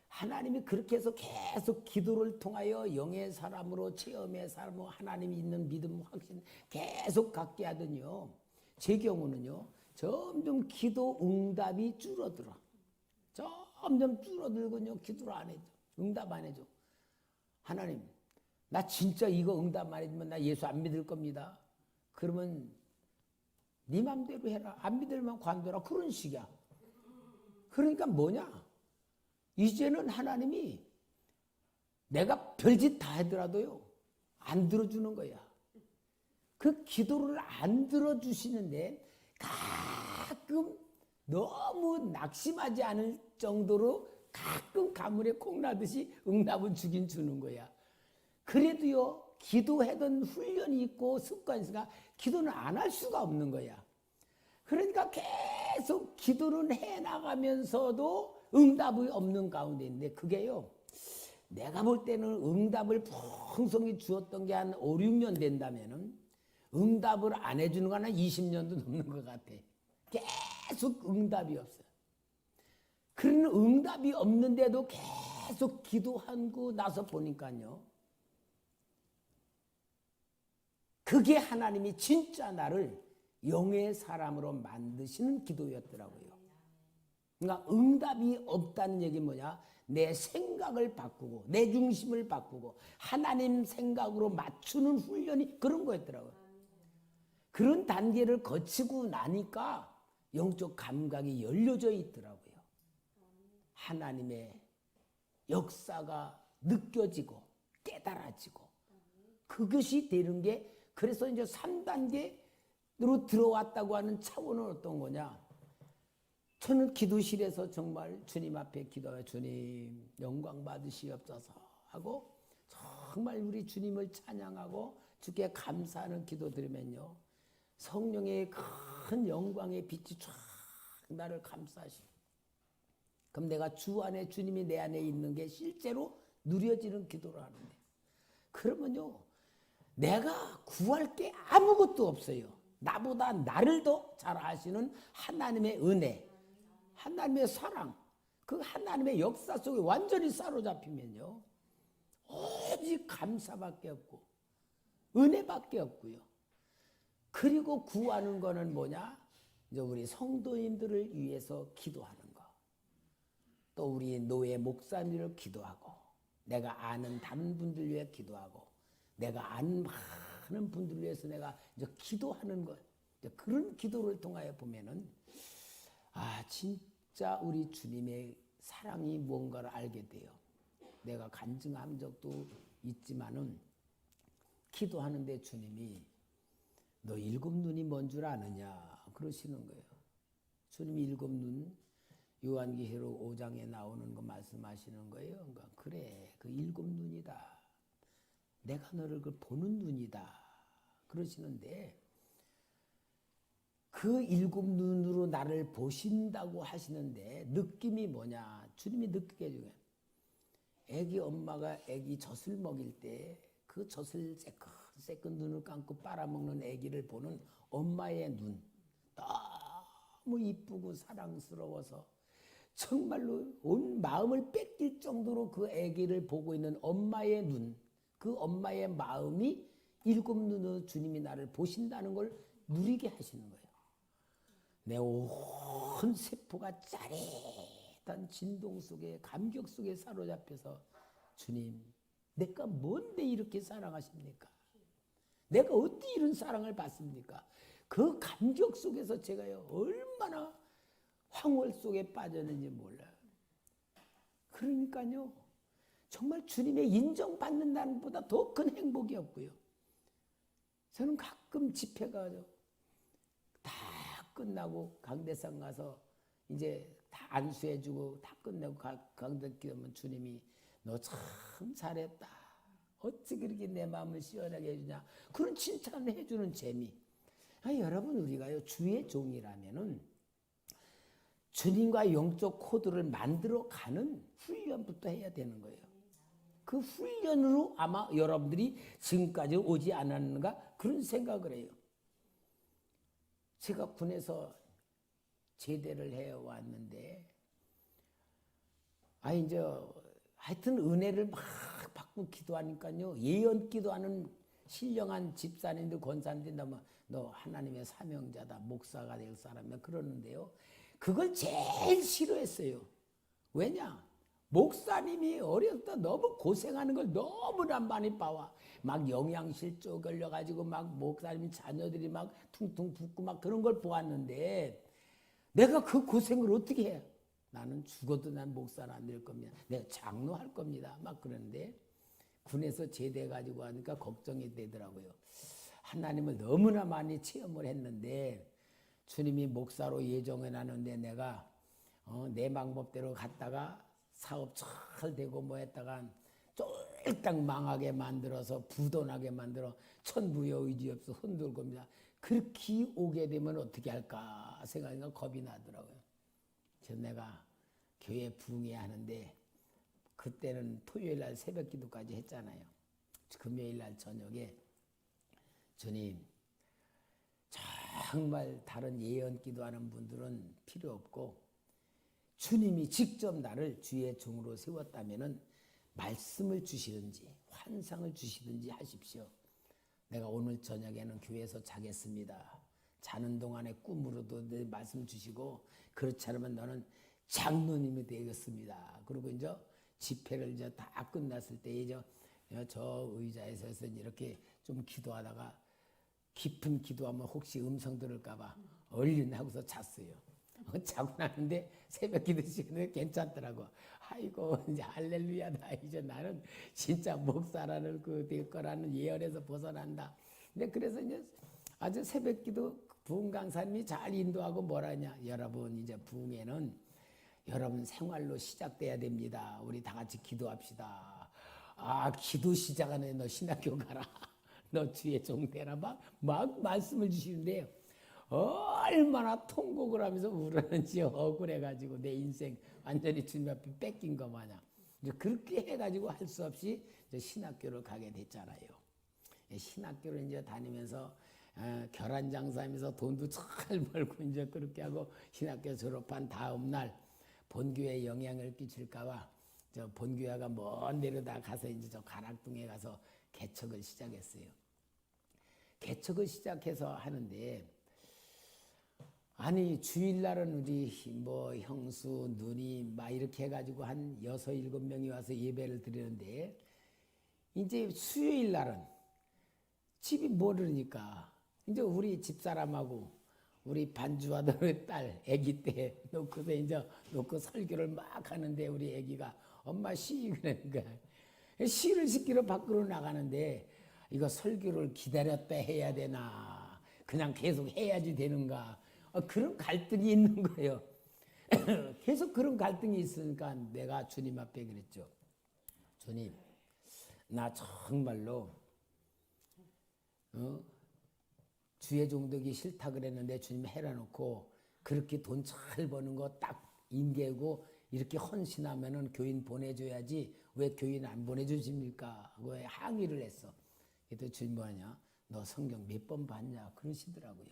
하나님이 그렇게 해서 계속 기도를 통하여 영의 사람으로 체험의 사람으로 하나님이 있는 믿음 확신 계속 갖게 하더니요. 제 경우는요. 점점 기도 응답이 줄어들어. 점점 줄어들거든요. 기도를 안 해줘. 응답 안 해줘. 하나님, 나 진짜 이거 응답 안 해주면 나 예수 안 믿을 겁니다. 그러면 네 맘대로 해라. 안 믿으면 관둬라. 그런 식이야. 그러니까 뭐냐? 이제는 하나님이 내가 별짓 다 하더라도요. 안 들어주는 거야. 그 기도를 안 들어주시는데 가끔 너무 낙심하지 않을 정도로 가끔 가물에 콩 나듯이 응답은 주긴 주는 거야. 그래도요, 기도하던 훈련이 있고 습관이 있으니까 기도는 안 할 수가 없는 거야. 그러니까 계속 기도를 해나가면서도 응답이 없는 가운데 있는데 그게요, 내가 볼 때는 응답을 풍성히 주었던 게 한 5, 6년 된다면은 응답을 안 해주는 건 한 20년도 넘는 것 같아. 계속 응답이 없어요. 그런 응답이 없는데도 계속 기도하고 나서 보니까요. 그게 하나님이 진짜 나를 영의 사람으로 만드시는 기도였더라고요. 그러니까 응답이 없다는 얘기 뭐냐? 내 생각을 바꾸고 내 중심을 바꾸고 하나님 생각으로 맞추는 훈련이 그런 거였더라고요. 그런 단계를 거치고 나니까 영적 감각이 열려져 있더라고요. 하나님의 역사가 느껴지고 깨달아지고 그것이 되는 게 그래서 이제 3단계로 들어왔다고 하는 차원은 어떤 거냐? 저는 기도실에서 정말 주님 앞에 기도해 주님 영광 받으시옵소서 하고 정말 우리 주님을 찬양하고 주께 감사하는 기도 드리면요. 성령의 큰 영광의 빛이 쫙 나를 감싸시고 그럼 내가 주 안에 주님이 내 안에 있는 게 실제로 누려지는 기도를 하는데 그러면요. 내가 구할 게 아무것도 없어요. 나보다 나를 더 잘 아시는 하나님의 은혜, 하나님의 사랑, 그 하나님의 역사 속에 완전히 사로잡히면요. 오직 감사밖에 없고 은혜밖에 없고요. 그리고 구하는 거는 뭐냐? 이제 우리 성도님들을 위해서 기도하는 거. 또 우리 노예 목사님을 기도하고 내가 아는 다른 분들 위해 기도하고 내가 아는 많은 분들을 위해서 내가 이제 기도하는 것, 이제 그런 기도를 통하여 보면은 진짜 우리 주님의 사랑이 뭔가를 알게 돼요. 내가 간증한 적도 있지만은 기도하는데 주님이 너 일곱 눈이 뭔 줄 아느냐 그러시는 거예요. 주님이 일곱 눈 요한계시록 5장에 나오는 거 말씀하시는 거예요. 그러니까 그래 그 일곱 눈이다. 내가 너를 그 보는 눈이다. 그러시는데 그 일곱 눈으로 나를 보신다고 하시는데 느낌이 뭐냐. 주님이 느끼게 해주게. 애기 엄마가 애기 젖을 먹일 때 그 젖을 새끈새끈 눈을 감고 빨아먹는 애기를 보는 엄마의 눈. 너무 이쁘고 사랑스러워서 정말로 온 마음을 뺏길 정도로 그 애기를 보고 있는 엄마의 눈. 그 엄마의 마음이 일곱 눈으로 주님이 나를 보신다는 걸 누리게 하시는 거예요. 내 온 세포가 짜릿한 진동 속에 감격 속에 사로잡혀서 주님 내가 뭔데 이렇게 사랑하십니까? 내가 어떻게 이런 사랑을 받습니까? 그 감격 속에서 제가요 얼마나 황홀 속에 빠졌는지 몰라요. 그러니까요 정말 주님의 인정받는다는 보다 더 큰 행복이 없고요. 저는 가끔 집회 가죠. 다 끝나고 강대상 가서 이제 다 안수해주고 다 끝내고 강대상 오면 주님이 너 참 잘했다. 어찌 그렇게 내 마음을 시원하게 해주냐. 그런 칭찬을 해주는 재미. 여러분 우리가요 주의 종이라면은 주님과 영적 코드를 만들어 가는 훈련부터 해야 되는 거예요. 그 훈련으로 아마 여러분들이 지금까지 오지 않았는가 그런 생각을 해요. 제가 군에서 제대를 해왔는데 이제 하여튼 은혜를 막 받고 기도하니까요. 예언 기도하는 신령한 집사님들 권사님들 너 하나님의 사명자다. 목사가 될 사람이야. 그러는데요. 그걸 제일 싫어했어요. 왜냐? 목사님이 어렸을 때 너무 고생하는 걸 너무나 많이 봐와. 막 영양실조 걸려가지고 막 목사님 자녀들이 막 퉁퉁 붓고 막 그런 걸 보았는데 내가 그 고생을 어떻게 해? 나는 죽어도 난 목사는 안 될 겁니다. 내가 장로할 겁니다. 막 그러는데 군에서 제대해가지고 하니까 걱정이 되더라고요. 하나님을 너무나 많이 체험을 했는데 주님이 목사로 예정해놨는데 내가 내 방법대로 갔다가 사업 잘 되고 뭐 했다가 쫄딱 망하게 만들어서 부도나게 만들어 천부여 의지 없어 흔들 겁니다. 그렇게 오게 되면 어떻게 할까 생각하니까 겁이 나더라고요. 그래서 내가 교회 부흥회 하는데 그때는 토요일 날 새벽 기도까지 했잖아요. 금요일 날 저녁에 주님 정말 다른 예언 기도하는 분들은 필요 없고 주님이 직접 나를 주의 종으로 세웠다면은 말씀을 주시든지 환상을 주시든지 하십시오. 내가 오늘 저녁에는 교회에서 자겠습니다. 자는 동안에 꿈으로도 내 말씀 주시고, 그렇지 않으면 너는 장로님이 되겠습니다. 그리고 이제 집회를 이제 다 끝났을 때 이제 저 의자에서 이렇게 좀 기도하다가 깊은 기도하면 혹시 음성 들을까봐 얼른 하고서 잤어요. 자고 나는데 새벽 기도 시간에 괜찮더라고. 아이고 이제 할렐루야다. 이제 나는 진짜 목사라는 될 거라는 예언에서 벗어난다. 근데 그래서 이제 아주 새벽 기도 부흥 강사님이 잘 인도하고 뭐라냐. 여러분 이제 부흥회는 여러분 생활로 시작돼야 됩니다. 우리 다 같이 기도합시다. 아 기도 시작 안에 너 신학교 가라. 너 주의 종 되라. 막 말씀을 주시는데요. 얼마나 통곡을 하면서 울었는지 억울해가지고 내 인생 완전히 주님 앞에 뺏긴 거 마냥 이제 그렇게 해가지고 할 수 없이 이제 신학교를 가게 됐잖아요. 신학교를 이제 다니면서 결혼 장사하면서 돈도 잘 벌고 이제 그렇게 하고 신학교 졸업한 다음 날 본교회에 영향을 끼칠까봐 저 본교회가 먼 데로다 가서 이제 저 가락동에 가서 개척을 시작했어요. 개척을 시작해서 하는데 아니 주일날은 우리 뭐 형수 누님 막 이렇게 해가지고 한 6, 7명이 와서 예배를 드리는데 이제 수요일날은 집이 모르니까 이제 우리 집사람하고 우리 반주하던 우리 딸 아기 때 놓고서 이제 놓고 설교를 막 하는데 우리 아기가 엄마 시 그러니까 시를 시키러 밖으로 나가는데 이거 설교를 기다렸다 해야 되나 그냥 계속 해야지 되는가 그런 갈등이 있는 거예요. 계속 그런 갈등이 있으니까 내가 주님 앞에 그랬죠. 주님 나 정말로 주의 종되기 싫다 그랬는데 주님 해라놓고 그렇게 돈 잘 버는 거 딱 인계고 이렇게 헌신하면은 교인 보내줘야지 왜 교인 안 보내주십니까? 왜 항의를 했어. 그랬더니 주님 뭐하냐? 너 성경 몇 번 봤냐? 그러시더라고요.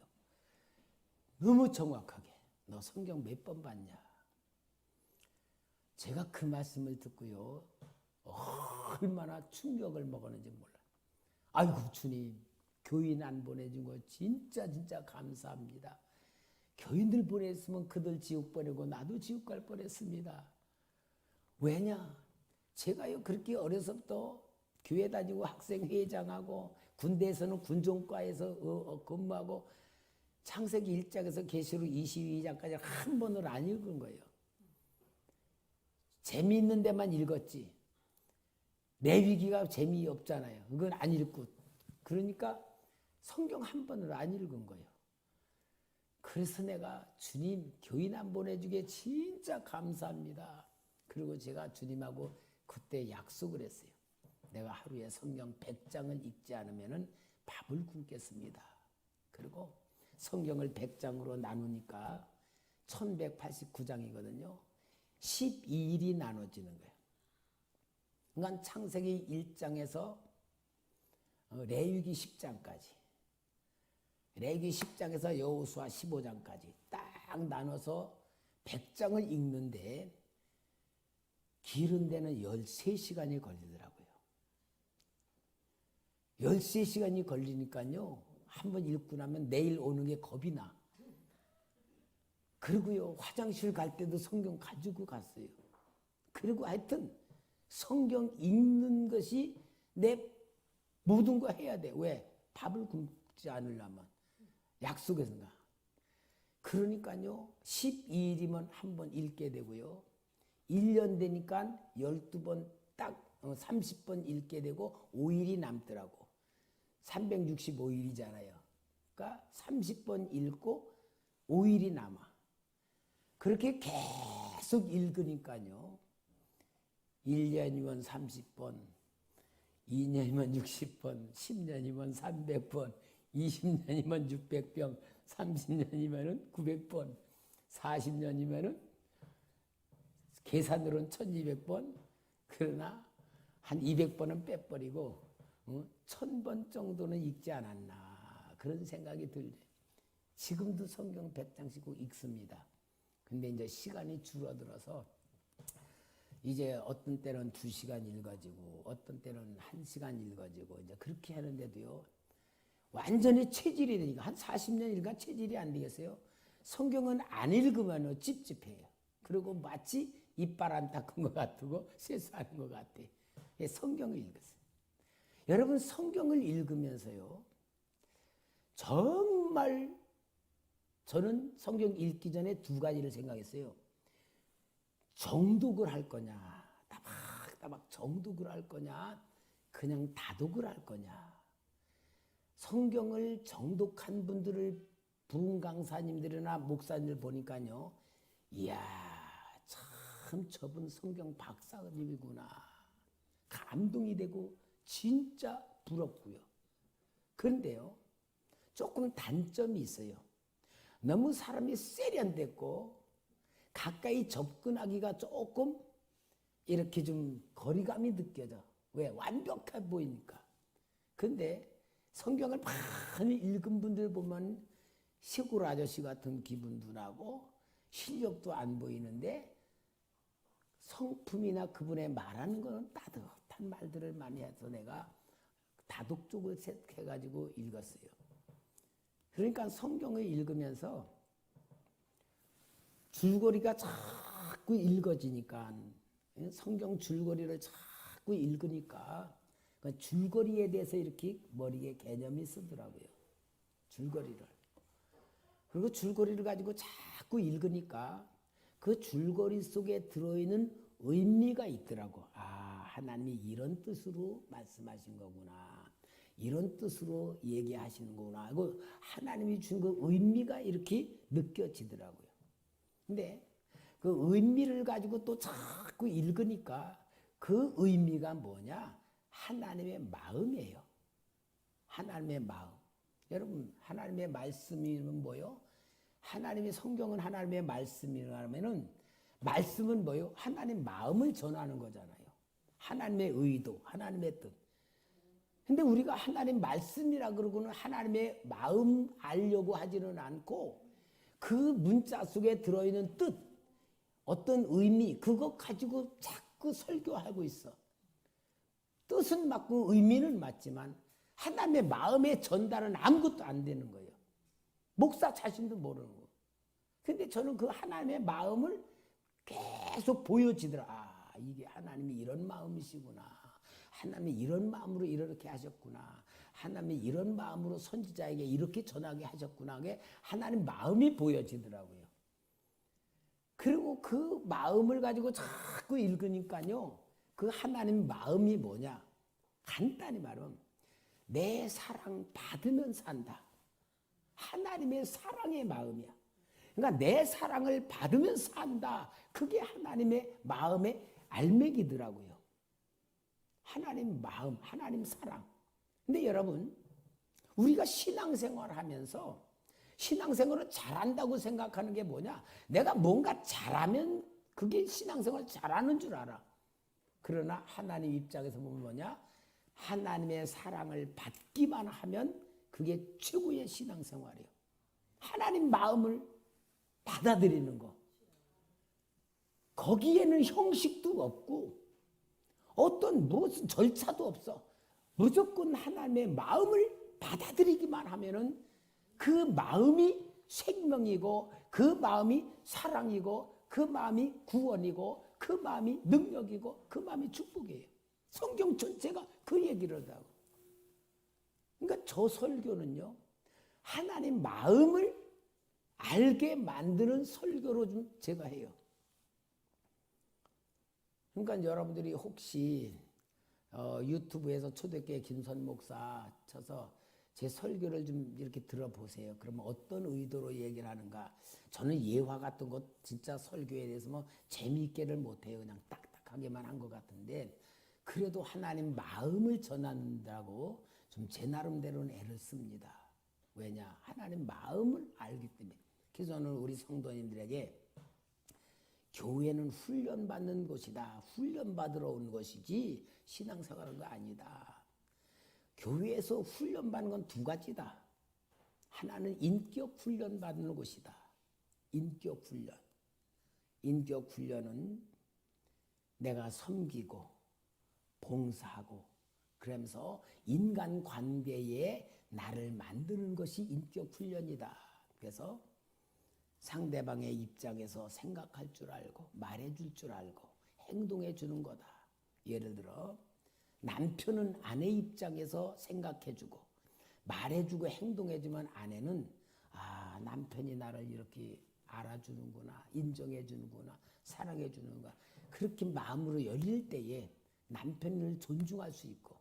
너무 정확하게 너 성경 몇 번 봤냐? 제가 그 말씀을 듣고요. 얼마나 충격을 먹었는지 몰라요. 아이고 주님 교인 안 보내준 거 진짜 감사합니다. 교인들 보냈으면 그들 지옥 보내고 나도 지옥 갈 뻔했습니다. 왜냐? 제가요 그렇게 어려서부터 교회 다니고 학생회장하고 군대에서는 군종과에서 근무하고 창세기 1장에서 계시록 22장까지 한 번을 안 읽은 거예요. 재미있는 데만 읽었지. 레위기가 재미없잖아요. 그건 안 읽고. 그러니까 성경 한 번을 안 읽은 거예요. 그래서 내가 주님 교인 안 보내주게 진짜 감사합니다. 그리고 제가 주님하고 그때 약속을 했어요. 내가 하루에 성경 100장을 읽지 않으면 밥을 굶겠습니다. 그리고 성경을 100장으로 나누니까 1189장이거든요. 12일이 나눠지는 거예요. 그러니까 창세기 1장에서 레위기 10장까지 레위기 10장에서 여호수아 15장까지 딱 나눠서 100장을 읽는데 길은 데는 13시간이 걸리더라고요. 13시간이 걸리니까요. 한번 읽고 나면 내일 오는 게 겁이 나. 그리고요. 화장실 갈 때도 성경 가지고 갔어요. 그리고 하여튼 성경 읽는 것이 내 모든 거 해야 돼. 왜? 밥을 굶지 않으려면. 약속했는가. 그러니까요. 12일이면 한 번 읽게 되고요. 1년 되니까 12번 딱 30번 읽게 되고 5일이 남더라고. 365일이잖아요. 그러니까 30번 읽고 5일이 남아. 그렇게 계속 읽으니까요. 1년이면 30번, 2년이면 60번, 10년이면 300번, 20년이면 600번, 30년이면 900번, 40년이면 계산으로는 1200번, 그러나 한 200번은 빼버리고 1000번 정도는 읽지 않았나 그런 생각이 들죠. 지금도 성경 100장씩 읽습니다. 근데 이제 시간이 줄어들어서 이제 어떤 때는 2시간 읽어지고 어떤 때는 1시간 읽어지고 이제 그렇게 하는데도요. 완전히 체질이 되니까 한 40년 읽으니까 체질이 안 되겠어요. 성경은 안 읽으면 찝찝해요. 그리고 마치 이빨 안 닦은 것 같고 세수하는 것 같아. 성경을 읽었어요. 여러분 성경을 읽으면서요. 정말 저는 성경 읽기 전에 2가지를 생각했어요. 정독을 할 거냐, 따박따박 정독을 할 거냐, 그냥 다독을 할 거냐. 성경을 정독한 분들을 부흥 강사님들이나 목사님들 보니까요, 이야, 참 저분 성경 박사님이구나. 감동이 되고 진짜 부럽고요. 그런데요, 조금 단점이 있어요. 너무 사람이 세련됐고 가까이 접근하기가 조금 이렇게 좀 거리감이 느껴져. 왜? 완벽해 보이니까. 근데 성경을 많이 읽은 분들 보면 시골 아저씨 같은 기분도 나고 실력도 안 보이는데 성품이나 그분의 말하는 거는 따뜻한 말들을 많이 해서 내가 다독적으로 해가지고 읽었어요. 그러니까 성경을 읽으면서 줄거리가 자꾸 읽어지니까 성경 줄거리를 자꾸 읽으니까 줄거리에 대해서 이렇게 머리에 개념이 쓰더라고요. 줄거리를. 그리고 줄거리를 가지고 자꾸 읽으니까 그 줄거리 속에 들어있는 의미가 있더라고. 아, 하나님이 이런 뜻으로 말씀하신 거구나. 이런 뜻으로 얘기하시는 거구나. 그 하나님이 준 그 의미가 이렇게 느껴지더라고요. 근데 그 의미를 가지고 또 자꾸 읽으니까 그 의미가 뭐냐? 하나님의 마음이에요. 하나님의 마음. 여러분, 하나님의 말씀이면 뭐요? 하나님의 성경은 하나님의 말씀이라면은 말씀은 뭐요? 하나님 마음을 전하는 거잖아요. 하나님의 의도, 하나님의 뜻. 근데 우리가 하나님 말씀이라 그러고는 하나님의 마음 알려고 하지는 않고 그 문자 속에 들어있는 뜻, 어떤 의미, 그거 가지고 자꾸 설교하고 있어. 뜻은 맞고 의미는 맞지만 하나님의 마음의 전달은 아무것도 안 되는 거예요. 목사 자신도 모르는 거. 근데 저는 그 하나님의 마음을 계속 보여지더라. 아, 이게 하나님이 이런 마음이시구나. 하나님이 이런 마음으로 이렇게 하셨구나. 하나님이 이런 마음으로 선지자에게 이렇게 전하게 하셨구나. 그게 하나님 마음이 보여지더라고요. 그리고 그 마음을 가지고 자꾸 읽으니까요. 그 하나님 마음이 뭐냐? 간단히 말하면 내 사랑 받으면 산다. 하나님의 사랑의 마음이야. 그러니까 내 사랑을 받으면 산다. 그게 하나님의 마음의 알맹이더라고요. 하나님 마음, 하나님 사랑. 근데 여러분, 우리가 신앙생활 하면서 신앙생활을 잘한다고 생각하는 게 뭐냐? 내가 뭔가 잘하면 그게 신앙생활을 잘하는 줄 알아. 그러나 하나님 입장에서 보면 뭐냐? 하나님의 사랑을 받기만 하면 그게 최고의 신앙생활이에요. 하나님 마음을 받아들이는 거. 거기에는 형식도 없고 어떤 무슨 절차도 없어. 무조건 하나님의 마음을 받아들이기만 하면은 그 마음이 생명이고 그 마음이 사랑이고 그 마음이 구원이고 그 마음이 능력이고 그 마음이 축복이에요. 성경 전체가 그 얘기를 한다고. 그러니까 저 설교는요. 하나님 마음을 알게 만드는 설교로 좀 제가 해요. 그러니까 여러분들이 혹시 유튜브에서 초대교회 김선 목사 쳐서 제 설교를 좀 이렇게 들어보세요. 그러면 어떤 의도로 얘기를 하는가. 저는 예화 같은 것 진짜 설교에 대해서 뭐 재미있게를 못해요. 그냥 딱딱하게만 한 것 같은데 그래도 하나님 마음을 전한다고 좀 제 나름대로는 애를 씁니다. 왜냐? 하나님 마음을 알기 때문에. 그래서 저는 우리 성도님들에게 교회는 훈련받는 곳이다. 훈련받으러 온 것이지 신앙생활은 거 아니다. 교회에서 훈련받는 건 2가지다. 하나는 인격 훈련받는 곳이다. 인격 훈련. 인격 훈련은 내가 섬기고 봉사하고 그러면서 인간 관계에 나를 만드는 것이 인격 훈련이다. 그래서 상대방의 입장에서 생각할 줄 알고 말해줄 줄 알고 행동해 주는 거다. 예를 들어 남편은 아내 입장에서 생각해주고 말해주고 행동해주면 아내는 아, 남편이 나를 이렇게 알아주는구나, 인정해주는구나, 사랑해주는구나. 그렇게 마음으로 열릴 때에 남편을 존중할 수 있고,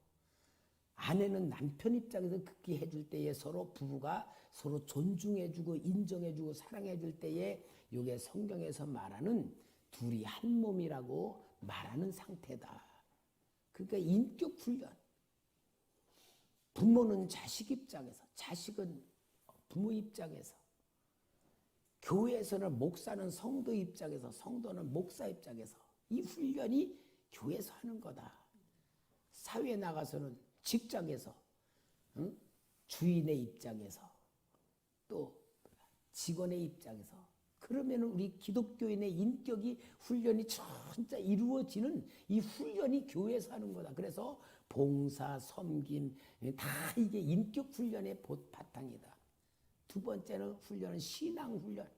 아내는 남편 입장에서 그렇게 해줄 때에 서로 부부가 서로 존중해주고 인정해주고 사랑해줄 때에 이게 성경에서 말하는 둘이 한 몸이라고 말하는 상태다. 그러니까 인격 훈련. 부모는 자식 입장에서, 자식은 부모 입장에서, 교회에서는 목사는 성도 입장에서, 성도는 목사 입장에서 이 훈련이 교회에서 하는 거다. 사회에 나가서는 직장에서, 응? 주인의 입장에서, 또 직원의 입장에서. 그러면 우리 기독교인의 인격이 훈련이 진짜 이루어지는 이 훈련이 교회에서 하는 거다. 그래서 봉사, 섬김 다 이게 인격 훈련의 바탕이다. 두 번째는 훈련은 신앙 훈련.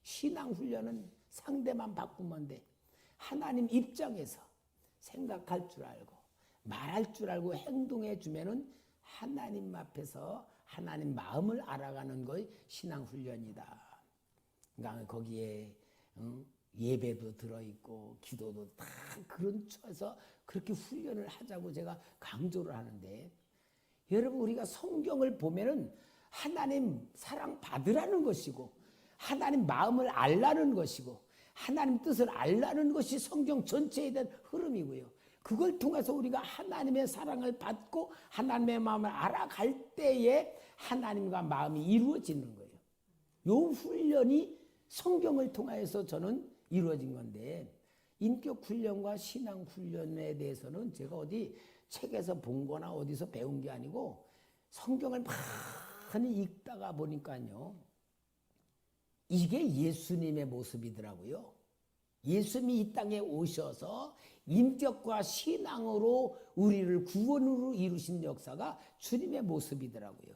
신앙 훈련은 상대만 바꾸면 돼. 하나님 입장에서 생각할 줄 알고 말할 줄 알고 행동해 주면은 하나님 앞에서 하나님 마음을 알아가는 것이 신앙 훈련이다. 그러니까 거기에 예배도 들어있고 기도도 다 그런 처에서 그렇게 훈련을 하자고 제가 강조를 하는데, 여러분 우리가 성경을 보면은 하나님 사랑 받으라는 것이고 하나님 마음을 알라는 것이고 하나님 뜻을 알라는 것이 성경 전체에 대한 흐름이고요. 그걸 통해서 우리가 하나님의 사랑을 받고 하나님의 마음을 알아갈 때에 하나님과 마음이 이루어지는 거예요. 요 훈련이 성경을 통해서 저는 이루어진 건데, 인격 훈련과 신앙 훈련에 대해서는 제가 어디 책에서 본 거나 어디서 배운 게 아니고 성경을 많이 읽다가 보니까요, 이게 예수님의 모습이더라고요. 예수님이 이 땅에 오셔서 인격과 신앙으로 우리를 구원으로 이루신 역사가 주님의 모습이더라고요.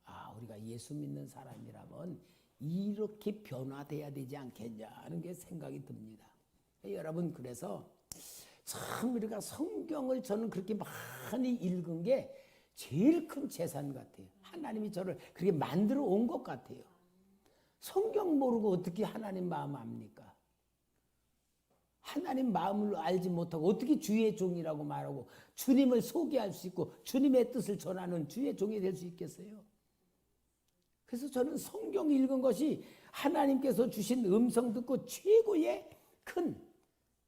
아, 우리가 예수 믿는 사람이라면 이렇게 변화돼야 되지 않겠냐는 게 생각이 듭니다. 여러분, 그래서 참 우리가 성경을 저는 그렇게 많이 읽은 게 제일 큰 재산 같아요. 하나님이 저를 그렇게 만들어 온 것 같아요. 성경 모르고 어떻게 하나님 마음 압니까? 하나님 마음을 알지 못하고 어떻게 주의 종이라고 말하고 주님을 소개할 수 있고 주님의 뜻을 전하는 주의 종이 될 수 있겠어요? 그래서 저는 성경 읽은 것이 하나님께서 주신 음성 듣고 최고의 큰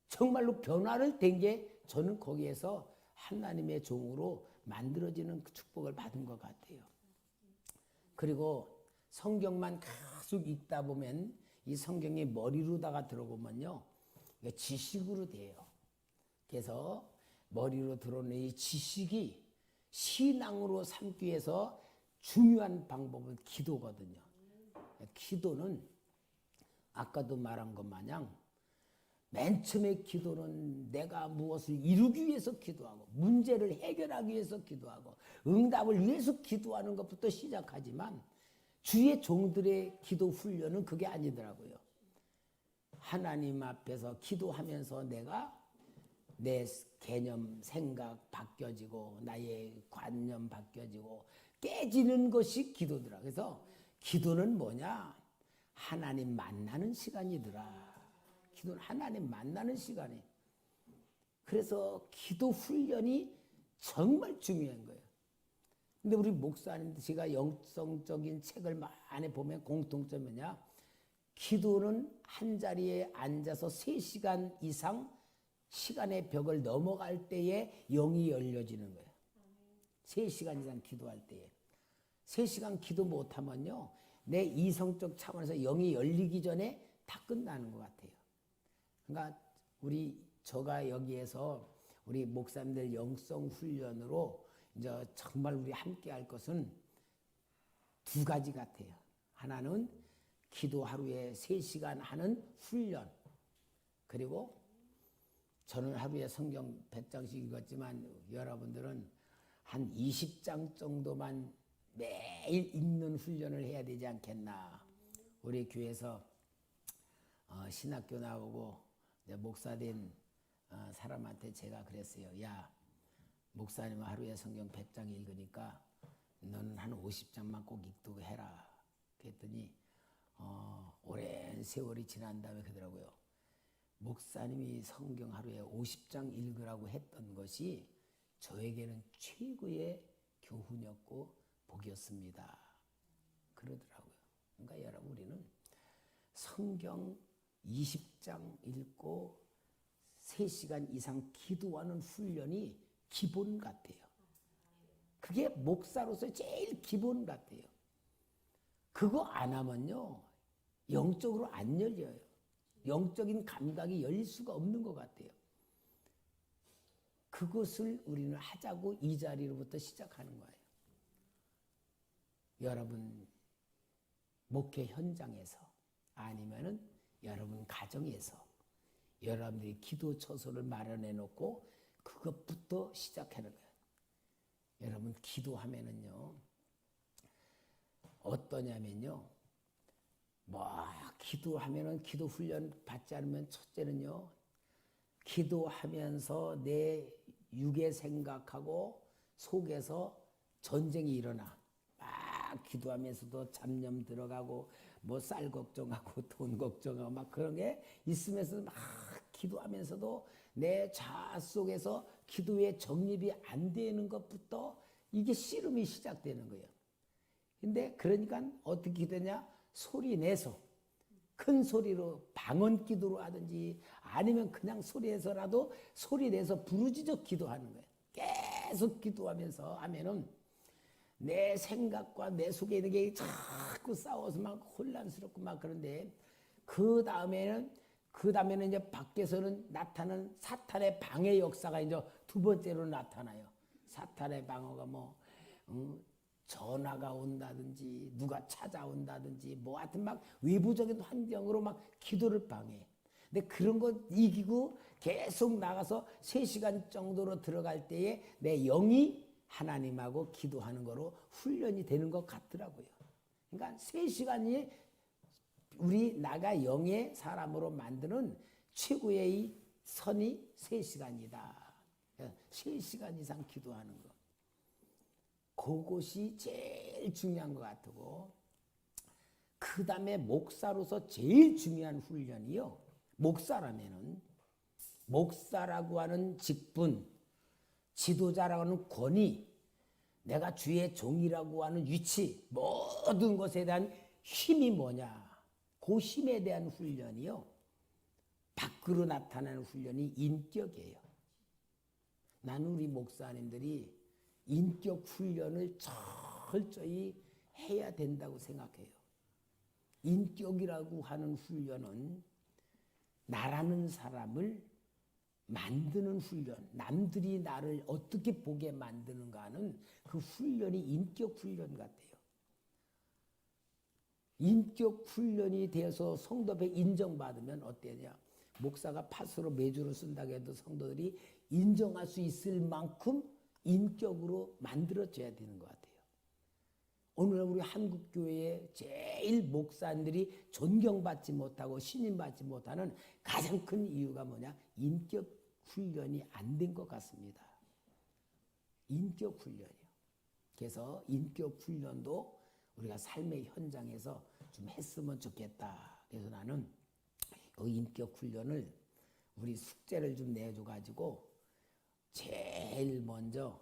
정말로 변화를 된 게 저는 거기에서 하나님의 종으로 만들어지는 그 축복을 받은 것 같아요. 그리고 성경만 계속 읽다 보면 이 성경이 머리로다가 들어보면요, 지식으로 돼요. 그래서 머리로 들어오는 이 지식이 신앙으로 삼기 위해서 중요한 방법은 기도거든요. 기도는 아까도 말한 것 마냥 맨 처음에 기도는 내가 무엇을 이루기 위해서 기도하고 문제를 해결하기 위해서 기도하고 응답을 위해서 기도하는 것부터 시작하지만 주의 종들의 기도 훈련은 그게 아니더라고요. 하나님 앞에서 기도하면서 내가 내 개념, 생각 바뀌어지고 나의 관념 바뀌어지고 깨지는 것이 기도더라. 그래서 기도는 뭐냐? 하나님 만나는 시간이더라. 기도는 하나님 만나는 시간이에요. 그래서 기도 훈련이 정말 중요한 거예요. 근데 우리 목사님들 제가 영성적인 책을 많이 보면 공통점이 뭐냐? 기도는 한 자리에 앉아서 3시간 이상 시간의 벽을 넘어갈 때에 영이 열려지는 거예요. 3시간 이상 기도할 때에. 3시간 기도 못하면요, 내 이성적 차원에서 영이 열리기 전에 다 끝나는 것 같아요. 그러니까 저가 여기에서 우리 목사님들 영성 훈련으로 이제 정말 우리 함께 할 것은 2가지 같아요. 하나는 기도 하루에 3시간 하는 훈련. 그리고 저는 하루에 성경 100장씩 읽었지만 여러분들은 한 20장 정도만 매일 읽는 훈련을 해야 되지 않겠나. 우리 교회에서 신학교 나오고 목사 된 사람한테 제가 그랬어요. 야, 목사님은 하루에 성경 100장 읽으니까 너는 한 50장만 꼭 읽도록 해라. 그랬더니 오랜 세월이 지난 다음에 그러더라고요. 목사님이 성경 하루에 50장 읽으라고 했던 것이 저에게는 최고의 교훈이었고 복이었습니다. 그러더라고요. 그러니까 여러분, 우리는 성경 20장 읽고 3시간 이상 기도하는 훈련이 기본 같아요. 그게 목사로서 제일 기본 같아요. 그거 안 하면요, 영적으로 안 열려요. 영적인 감각이 열릴 수가 없는 것 같아요. 그것을 우리는 하자고 이 자리로부터 시작하는 거예요. 여러분 목회 현장에서 아니면은 여러분 가정에서 여러분들이 기도 처소를 마련해 놓고 그것부터 시작하는 거예요. 여러분 기도하면은요 어떠냐면요, 기도하면은 기도 훈련 받지 않으면 첫째는요, 기도하면서 내 육의 생각하고 속에서 전쟁이 일어나. 막 기도하면서도 잡념 들어가고 쌀 걱정하고 돈 걱정하고 막 그런 게 있으면서 막 기도하면서도 내 자아 속에서 기도에 정립이 안 되는 것부터 이게 씨름이 시작되는 거예요. 근데 그러니까 어떻게 기도냐? 소리 내서 큰 소리로 방언 기도로 하든지 아니면 그냥 소리에서라도 소리 내서 부르짖어 기도하는 거예요. 계속 기도하면서 하면은 내 생각과 내 속에 있는 게 자꾸 싸워서 막 혼란스럽고 막 그런데 그 다음에는 이제 밖에서는 나타나는 사탄의 방해 역사가 이제 두 번째로 나타나요. 사탄의 방어가 전화가 온다든지 누가 찾아온다든지 하여튼 막 외부적인 환경으로 막 기도를 방해해. 근데 그런 거 이기고 계속 나가서 3시간 정도로 들어갈 때에 내 영이 하나님하고 기도하는 거로 훈련이 되는 것 같더라고요. 그러니까 3시간이 우리 나가 영의 사람으로 만드는 최고의 이 선이 3시간이다. 3시간 이상 기도하는 거. 그것이 제일 중요한 것 같고, 그 다음에 목사로서 제일 중요한 훈련이요. 목사라고 하는 직분, 지도자라고 하는 권위, 내가 주의 종이라고 하는 위치, 모든 것에 대한 힘이 뭐냐. 그 힘에 대한 훈련이요. 밖으로 나타나는 훈련이 인격이에요. 나는 우리 목사님들이 인격 훈련을 철저히 해야 된다고 생각해요. 인격이라고 하는 훈련은 나라는 사람을 만드는 훈련, 남들이 나를 어떻게 보게 만드는가 하는 그 훈련이 인격 훈련 같아요. 인격 훈련이 되어서 성도 앞에 인정받으면 어때냐? 목사가 파수로 매주를 쓴다고 해도 성도들이 인정할 수 있을 만큼 인격으로 만들어져야 되는 것 같아요. 오늘날 우리 한국교회의 제일 목사님들이 존경받지 못하고 신임받지 못하는 가장 큰 이유가 뭐냐? 인격 훈련이 안 된 것 같습니다. 인격 훈련이요. 그래서 인격 훈련도 우리가 삶의 현장에서 좀 했으면 좋겠다. 그래서 나는 이 인격 훈련을 우리 숙제를 좀 내줘가지고 제일 먼저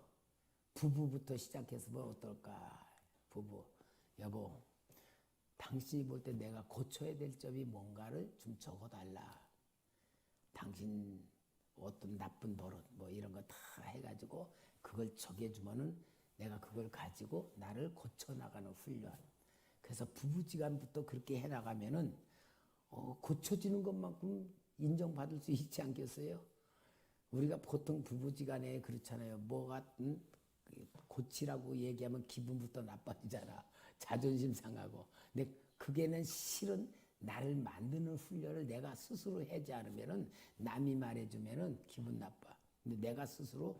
부부부터 시작해서 뭐 어떨까? 부부, 여보, 당신이 볼 때 내가 고쳐야 될 점이 뭔가를 좀 적어달라. 당신 어떤 나쁜 버릇 이런 거 다 해가지고 그걸 적어주면은 내가 그걸 가지고 나를 고쳐나가는 훈련. 그래서 부부지간부터 그렇게 해나가면은 고쳐지는 것만큼 인정받을 수 있지 않겠어요? 우리가 보통 부부지간에 그렇잖아요. 뭐가 고치라고 얘기하면 기분부터 나빠지잖아. 자존심 상하고. 근데 그게는 실은 나를 만드는 훈련을 내가 스스로 하지 않으면은 남이 말해주면은 기분 나빠. 근데 내가 스스로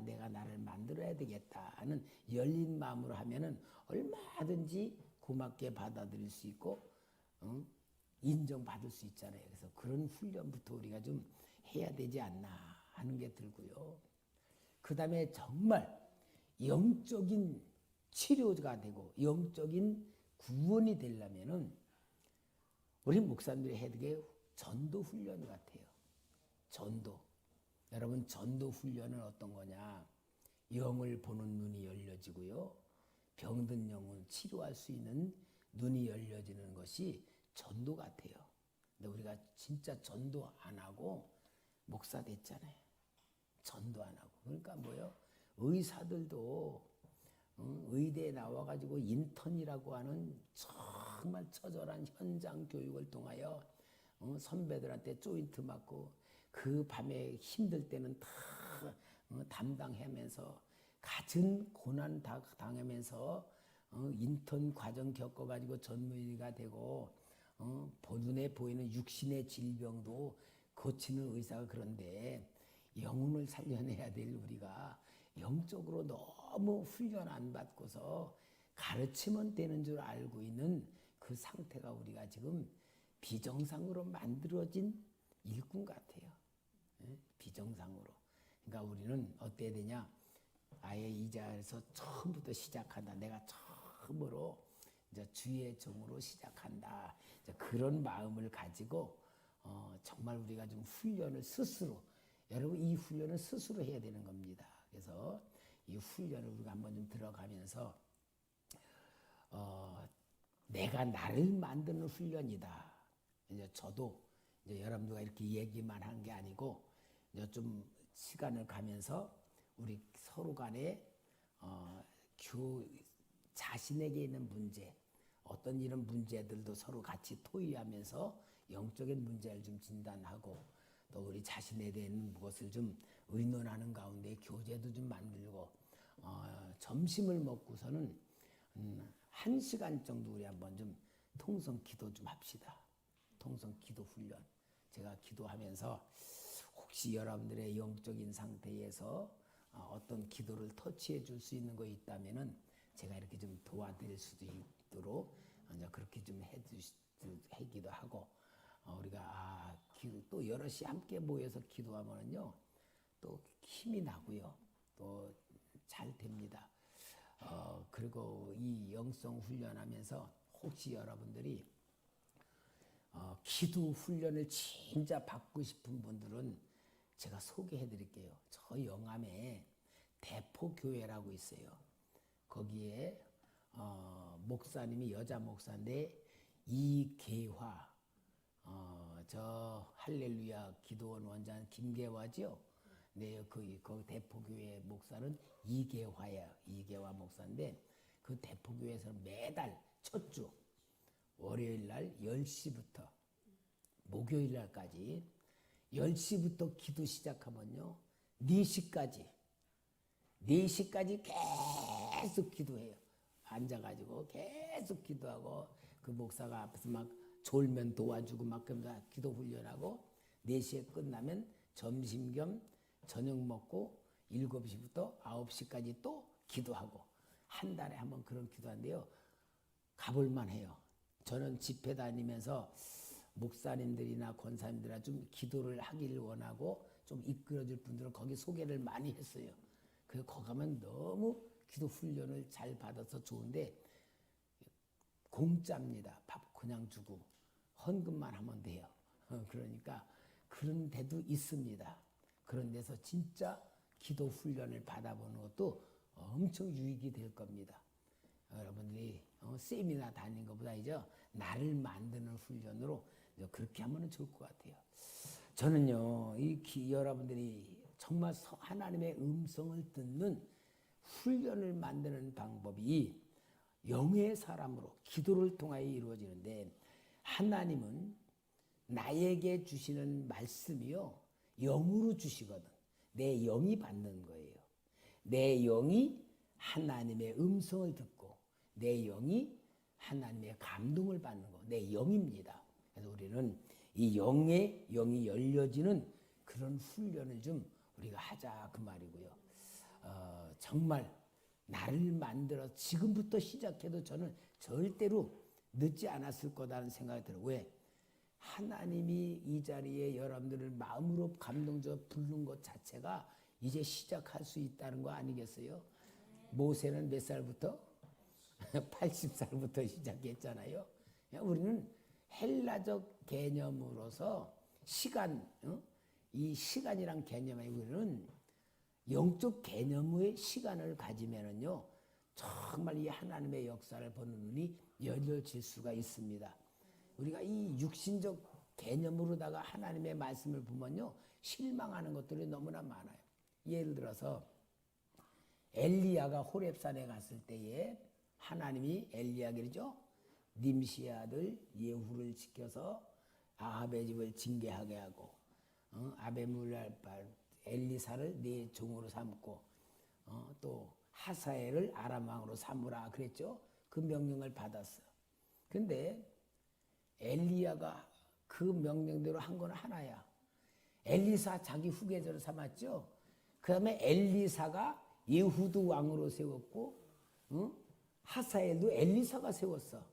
내가 나를 만들어야 되겠다 하는 열린 마음으로 하면은 얼마든지 고맙게 받아들일 수 있고 인정받을 수 있잖아요. 그래서 그런 훈련부터 우리가 좀 해야 되지 않나 하는 게 들고요. 그 다음에 정말 영적인 치료가 되고 영적인 구원이 되려면은 우리 목사님들이 해야 되게 전도 훈련 같아요. 전도. 여러분 전도 훈련은 어떤 거냐? 영을 보는 눈이 열려지고요. 병든 영을 치료할 수 있는 눈이 열려지는 것이 전도 같아요. 근데 우리가 진짜 전도 안 하고 목사 됐잖아요. 전도 안 하고. 그러니까 뭐요? 의사들도 의대에 나와가지고 인턴이라고 하는 정말 처절한 현장 교육을 통하여 선배들한테 조인트 맞고 그 밤에 힘들 때는 다 담당하면서 갖은 고난 다 당하면서 인턴 과정 겪어가지고 전문의가 되고 눈에 보이는 육신의 질병도 고치는 의사가 그런데 영혼을 살려내야 될 우리가 영적으로 너무 훈련 안 받고서 가르치면 되는 줄 알고 있는 그 상태가 우리가 지금 비정상으로 만들어진 일꾼 같아요. 비정상으로. 그러니까 우리는 어때야 되냐? 아예 이 자리에서 처음부터 시작한다. 내가 처음으로 이제 주의 종으로 시작한다. 이제 그런 마음을 가지고 정말 우리가 좀 훈련을 스스로 여러분 이 훈련을 스스로 해야 되는 겁니다. 그래서 이 훈련을 우리가 한번 좀 들어가면서 내가 나를 만드는 훈련이다. 이제 저도 이제 여러분들과 이렇게 얘기만 한 게 아니고 이제 좀 시간을 가면서 우리 서로 간에 자신에게 있는 문제, 어떤 이런 문제들도 서로 같이 토의하면서 영적인 문제를 좀 진단하고 또 우리 자신에 대한 무엇을 좀 의논하는 가운데 교제도 좀 만들고 점심을 먹고서는 1시간 정도 우리 한번 좀 통성 기도 좀 합시다. 통성 기도 훈련. 제가 기도하면서 혹시 여러분들의 영적인 상태에서 어떤 기도를 터치해 줄 수 있는 거 있다면은 제가 이렇게 좀 도와드릴 수도 있도록 이제 그렇게 좀 해기도 하고 우리가 또 여럿이 함께 모여서 기도하면은요 또 힘이 나고요 또 잘 됩니다. 그리고 이 영성 훈련하면서 혹시 여러분들이 기도 훈련을 진짜 받고 싶은 분들은 제가 소개해 드릴게요. 저 영암에 대포교회라고 있어요. 거기에 목사님이 여자 목사인데 이계화 저 할렐루야 기도원 원장 김계화죠. 네, 그 대포교회 목사는 이계화야. 이계화 목사인데 그 대포교회에서는 매달 첫 주 월요일 날 10시부터 목요일 날까지 10시부터 기도 시작하면요 4시까지 계속 기도해요. 앉아가지고 계속 기도하고 그 목사가 앞에서 막 졸면 도와주고 막 그러면서 기도 훈련하고 4시에 끝나면 점심 겸 저녁 먹고 7시부터 9시까지 또 기도하고 한 달에 한 번 그런 기도하는데요. 가볼만 해요. 저는 집회 다니면서 목사님들이나 권사님들이나 좀 기도를 하기를 원하고 좀 이끌어줄 분들은 거기 소개를 많이 했어요. 그래서 거기 가면 너무 기도 훈련을 잘 받아서 좋은데 공짜입니다. 밥 그냥 주고 헌금만 하면 돼요. 그러니까 그런 데도 있습니다. 그런 데서 진짜 기도 훈련을 받아보는 것도 엄청 유익이 될 겁니다. 여러분들이 세미나 다니는 것보다 이제 나를 만드는 훈련으로 그렇게 하면 좋을 것 같아요. 저는요, 여러분들이 정말 하나님의 음성을 듣는 훈련을 만드는 방법이 영의 사람으로 기도를 통하여 이루어지는데 하나님은 나에게 주시는 말씀이요 영으로 주시거든. 내 영이 받는 거예요. 내 영이 하나님의 음성을 듣고 내 영이 하나님의 감동을 받는 거. 내 영입니다. 그래서 우리는 이 영이 열려지는 그런 훈련을 좀 우리가 하자 그 말이고요. 정말 나를 만들어 지금부터 시작해도 저는 절대로 늦지 않았을 거다는 생각이 들어요. 왜? 하나님이 이 자리에 여러분들을 마음으로 감동적으로 부른 것 자체가 이제 시작할 수 있다는 거 아니겠어요? 모세는 몇 살부터? 80살부터 시작했잖아요. 우리는 헬라적 개념으로서 시간, 이 시간이란 개념에 우리는 영적 개념의 시간을 가지면은요, 정말 이 하나님의 역사를 보는 눈이 열려질 수가 있습니다. 우리가 이 육신적 개념으로다가 하나님의 말씀을 보면요, 실망하는 것들이 너무나 많아요. 예를 들어서 엘리야가 호렙산에 갔을 때에 하나님이 엘리야에게죠, 님시의 아들 예후를 지켜서 아합의 집을 징계하게 하고, 아베물랄발 엘리사를 네 종으로 삼고, 또 하사엘을 아람 왕으로 삼으라 그랬죠. 그 명령을 받았어. 근데 엘리야가 그 명령대로 한 건 하나야. 엘리사 자기 후계자를 삼았죠. 그 다음에 엘리사가 예후도 왕으로 세웠고, 하사엘도 엘리사가 세웠어.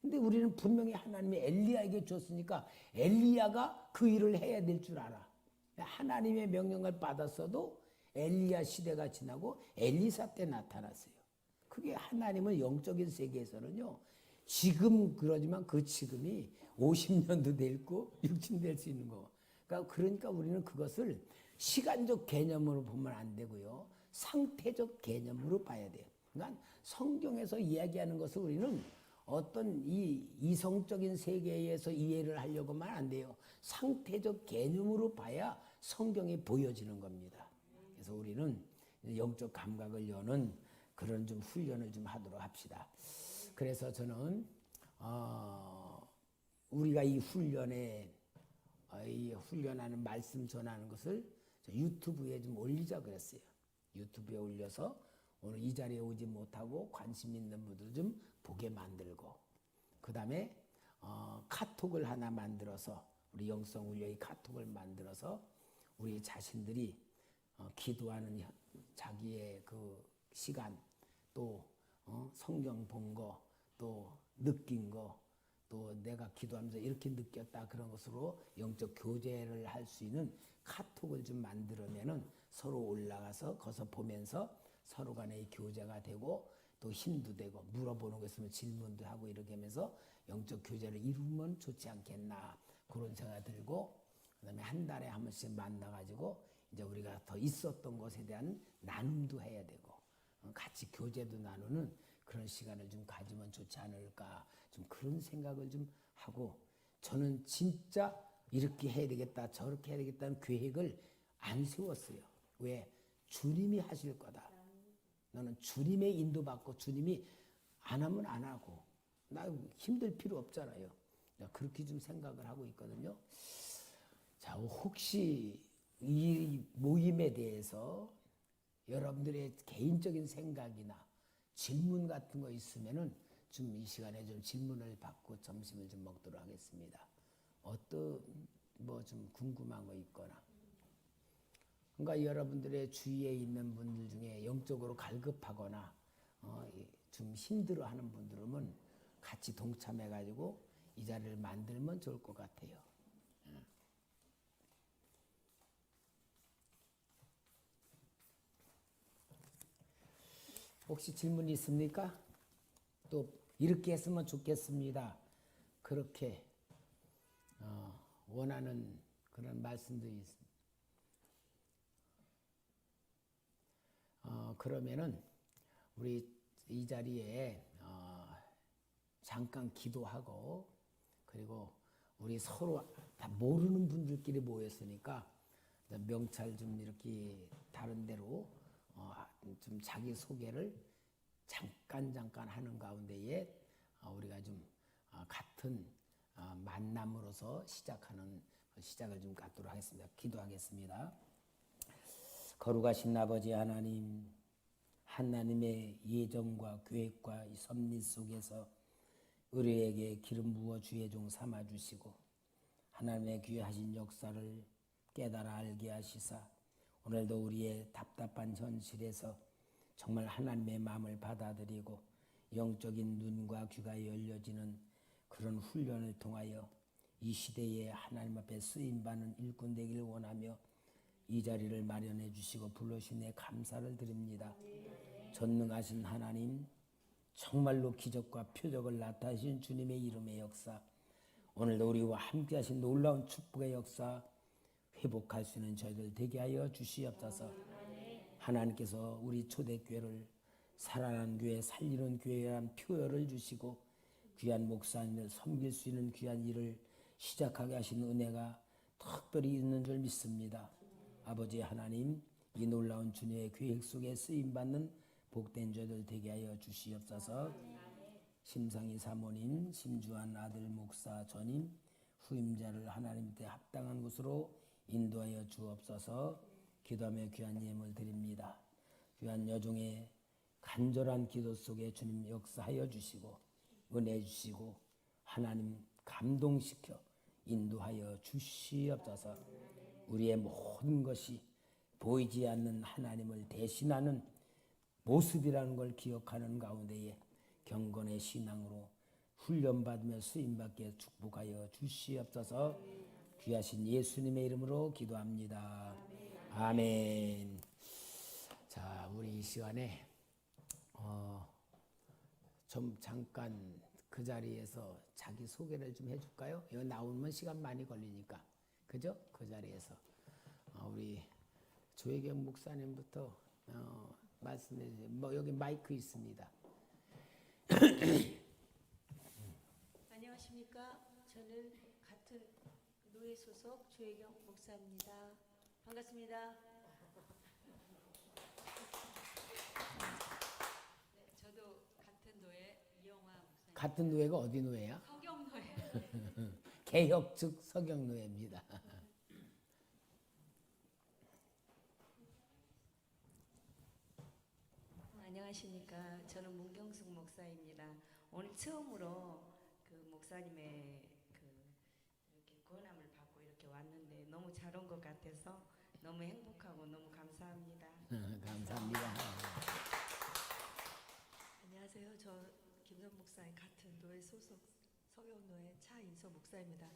근데 우리는 분명히 하나님이 엘리야에게 줬으니까 엘리야가 그 일을 해야 될 줄 알아. 하나님의 명령을 받았어도 엘리야 시대가 지나고 엘리사 때 나타났어요. 그게 하나님은 영적인 세계에서는요, 지금 그러지만 그 지금이 50년도 될고 60년 될 수 있는 거. 그러니까 우리는 그것을 시간적 개념으로 보면 안 되고요, 상태적 개념으로 봐야 돼요. 그러니까 성경에서 이야기하는 것을 우리는 어떤 이 이성적인 세계에서 이해를 하려고만 안 돼요. 상태적 개념으로 봐야 성경이 보여지는 겁니다. 그래서 우리는 영적 감각을 여는 그런 좀 훈련을 좀 하도록 합시다. 그래서 저는 우리가 이 훈련에 이 훈련하는 말씀 전하는 것을 유튜브에 좀 올리자 그랬어요. 유튜브에 올려서 오늘 이 자리에 오지 못하고 관심 있는 분들 좀 보게 만들고, 그 다음에 카톡을 하나 만들어서, 우리 영성훈련의 카톡을 만들어서 우리 자신들이 기도하는 자기의 그 시간, 또 성경 본 거, 또 느낀 거, 또 내가 기도하면서 이렇게 느꼈다, 그런 것으로 영적 교제를 할 수 있는 카톡을 좀 만들어내는, 서로 올라가서 거기서 보면서 서로 간의 교제가 되고, 또 힘도 되고, 물어보는 거 있으면 질문도 하고, 이렇게 하면서 영적 교제를 이루면 좋지 않겠나, 그런 생각이 들고, 그 다음에 한 달에 한 번씩 만나가지고 이제 우리가 더 있었던 것에 대한 나눔도 해야 되고, 같이 교제도 나누는 그런 시간을 좀 가지면 좋지 않을까, 좀 그런 생각을 좀 하고, 저는 진짜 이렇게 해야 되겠다, 저렇게 해야 되겠다는 계획을 안 세웠어요. 왜? 주님이 하실 거다. 너는 주님의 인도받고 주님이 안 하면 안 하고, 나 힘들 필요 없잖아요. 그렇게 좀 생각을 하고 있거든요. 자, 혹시 이 모임에 대해서 여러분들의 개인적인 생각이나 질문 같은 거 있으면은 좀 이 시간에 좀 질문을 받고 점심을 좀 먹도록 하겠습니다. 뭐 좀 궁금한 거 있거나. 그러니까 여러분들의 주위에 있는 분들 중에 영적으로 갈급하거나 좀 힘들어하는 분들은 같이 동참해가지고 이 자리를 만들면 좋을 것 같아요. 혹시 질문 있습니까? 또 이렇게 했으면 좋겠습니다. 그렇게 원하는 그런 말씀도 있습니다. 그러면은 우리 이 자리에 잠깐 기도하고, 그리고 우리 서로 다 모르는 분들끼리 모였으니까 명찰 좀 이렇게 다른 데로 좀 자기 소개를 잠깐 하는 가운데에 우리가 좀 같은 만남으로서 시작을 좀 갖도록 하겠습니다. 기도하겠습니다. 거룩하신 아버지 하나님, 하나님의 예정과 계획과 이 섭리 속에서 우리에게 기름 부어 주의 종 삼아 주시고, 하나님의 귀하신 역사를 깨달아 알게 하시사 오늘도 우리의 답답한 현실에서 정말 하나님의 마음을 받아들이고 영적인 눈과 귀가 열려지는 그런 훈련을 통하여 이 시대에 하나님 앞에 쓰임받는 일꾼 되기를 원하며 이 자리를 마련해 주시고 불러주시네 감사를 드립니다. 전능하신 하나님, 정말로 기적과 표적을 나타내신 주님의 이름의 역사, 오늘도 우리와 함께 하신 놀라운 축복의 역사 회복할 수 있는 저희들 되게 하여 주시옵소서. 하나님께서 우리 초대교회를 살아난 교회, 살리는 교회라는 표어를 주시고 귀한 목사님을 섬길 수 있는 귀한 일을 시작하게 하신 은혜가 특별히 있는 줄 믿습니다. 아버지 하나님, 이 놀라운 주님의 계획 속에 쓰임받는 복된 저들 되게 하여 주시옵소서. 심상희 사모님, 심주한 아들 목사 전임, 후임자를 하나님께 합당한 곳으로 인도하여 주옵소서. 기도하며 귀한 예물 드립니다. 귀한 여종의 간절한 기도 속에 주님 역사하여 주시고 은혜 주시고 하나님 감동시켜 인도하여 주시옵소서. 우리의 모든 것이 보이지 않는 하나님을 대신하는 모습이라는 걸 기억하는 가운데에 경건의 신앙으로 훈련받으며 쓰임받게 축복하여 주시옵소서. 귀하신 예수님의 이름으로 기도합니다. 아멘. 자, 우리 이 시간에 좀 잠깐 그 자리에서 자기 소개를 좀 해줄까요? 여기 나오면 시간 많이 걸리니까, 그죠? 그 자리에서 우리 조혜경 목사님부터 말씀해 주세요. 뭐 여기 마이크 있습니다. 안녕하십니까. 저는 같은 노예 소속 조혜경 목사입니다. 반갑습니다. 네, 저도 같은 노예 이영화 목사님. 같은 노예가 어디 노예야? 성경노예. 개혁 측 서경 노예입니다. 안녕하십니까. 저는 문경숙 목사입니다. 오늘 처음으로 그 목사님의 이렇게 권함을 받고 이렇게 왔는데 너무 잘 온 것 같아서 너무 행복하고 너무 감사합니다. 감사합니다. 안녕하세요. 저 김선 목사님 같은 노예 소속 서경노예 차인서 목사입니다.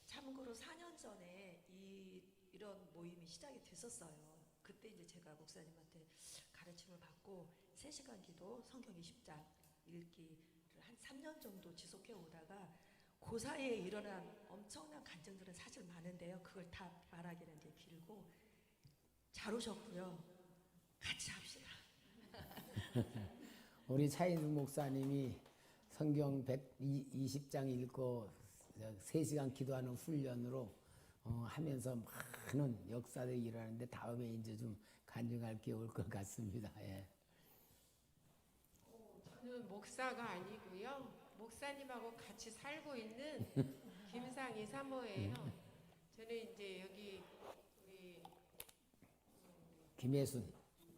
참고로 4년 전에 이런 모임이 시작이 됐었어요. 그때 이제 제가 목사님한테 가르침을 받고 3시간 기도, 성경 20장 읽기를 한 3년 정도 지속해 오다가 그 사이에 일어난 엄청난 간증들은 사실 많은데요. 그걸 다 말하기는 이제 길고 잘 오셨고요. 같이 합시다. 우리 차인숙 목사님이 성경 120장 읽고 3시간 기도하는 훈련으로 하면서 많은 역사들이 일어나는데 다음에 이제 좀 간증할 게 올 것 같습니다. 예. 저는 목사가 아니고요. 목사님하고 같이 살고 있는 김상희 사모예요. 저는 이제 여기 우리 김혜순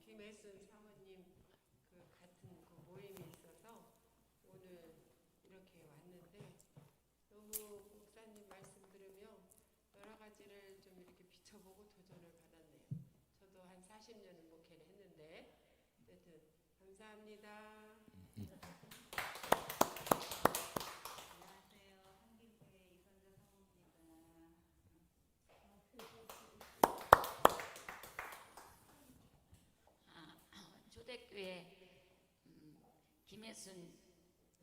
김혜순 사모님 그 같은 그 모임이 있어서 오늘 이렇게 왔는데 너무 목사님 말씀 들으며 여러 가지를 좀 이렇게 비춰보고 도전을 받았네요. 저도 한 40년을 목회를 했는데 어쨌든 감사합니다. 초대교회 김혜순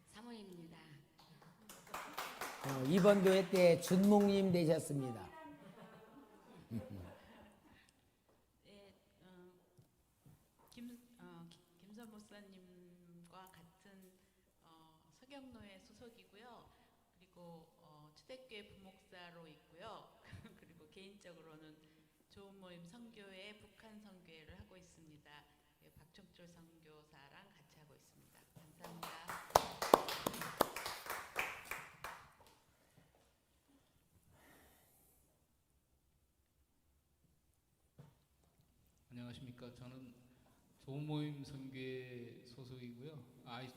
사모입니다. 이번 교회 때 준목님 되셨습니다. 네, 김선 목사님과 같은 서경노회 소속이고요. 그리고 초대교회 부목사로 있고요. 그리고 개인적으로는 좋은 모임 선교회 북한 선교회를 하고 있습니다. 박종철 선교사랑 같이 하고 있습니다. 감사합니다. 안녕하십니까. 저는 좋은모임 선교회 소속이고요.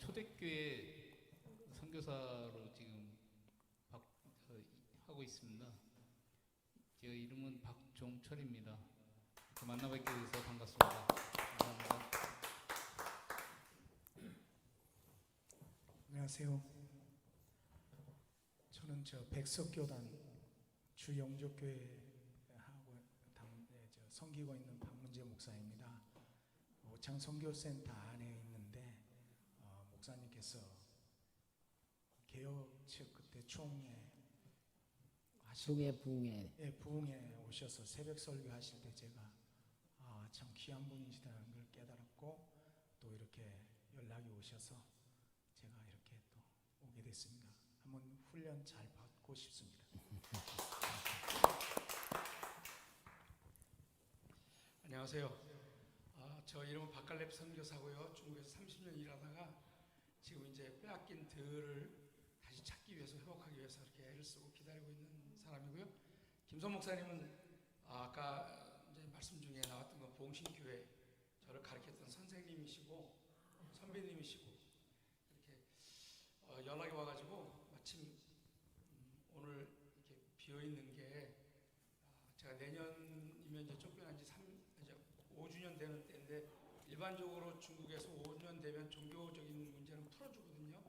초대교회 선교사로 지금 하고 있습니다. 제 이름은 박종철입니다. 이렇게 만나뵙게 돼서 반갑습니다. 감사합니다. 안녕하세요. 저는 백석교단 주영족교회하고 섬기고 있는 박문재 목사입니다. 오창 선교센터 안에 있는데 목사님께서 개혁 측 그때 부흥에 오셔서 새벽 설교하실 때 제가 참 귀한 분이시다는 걸 깨달았고 또 이렇게 연락이 오셔서 제가 이렇게 또 오게 됐습니다. 한번 훈련 잘 받고 싶습니다. 안녕하세요. 저 이름은 박갈렙 선교사고요. 중국에서 30년 일하다가 지금 이제 빼앗긴 들을 다시 찾기 위해서 회복하기 위해서 이렇게 애를 쓰고 기다리고 있는 사람이고요. 김선 목사님은 아까 이제 말씀 중에 나왔던 거 보응신교회 저를 가르쳤던 선생님이시고 선배님이시고 이렇게 연락이 와가지고 마침 오늘 이렇게 비어 있는 게 제가 내년이면 이제 쫓겨난 지 이제 5주년 되는 때인데 일반적으로 중국에서 5년 되면 종교적인 문제는 풀어주거든요.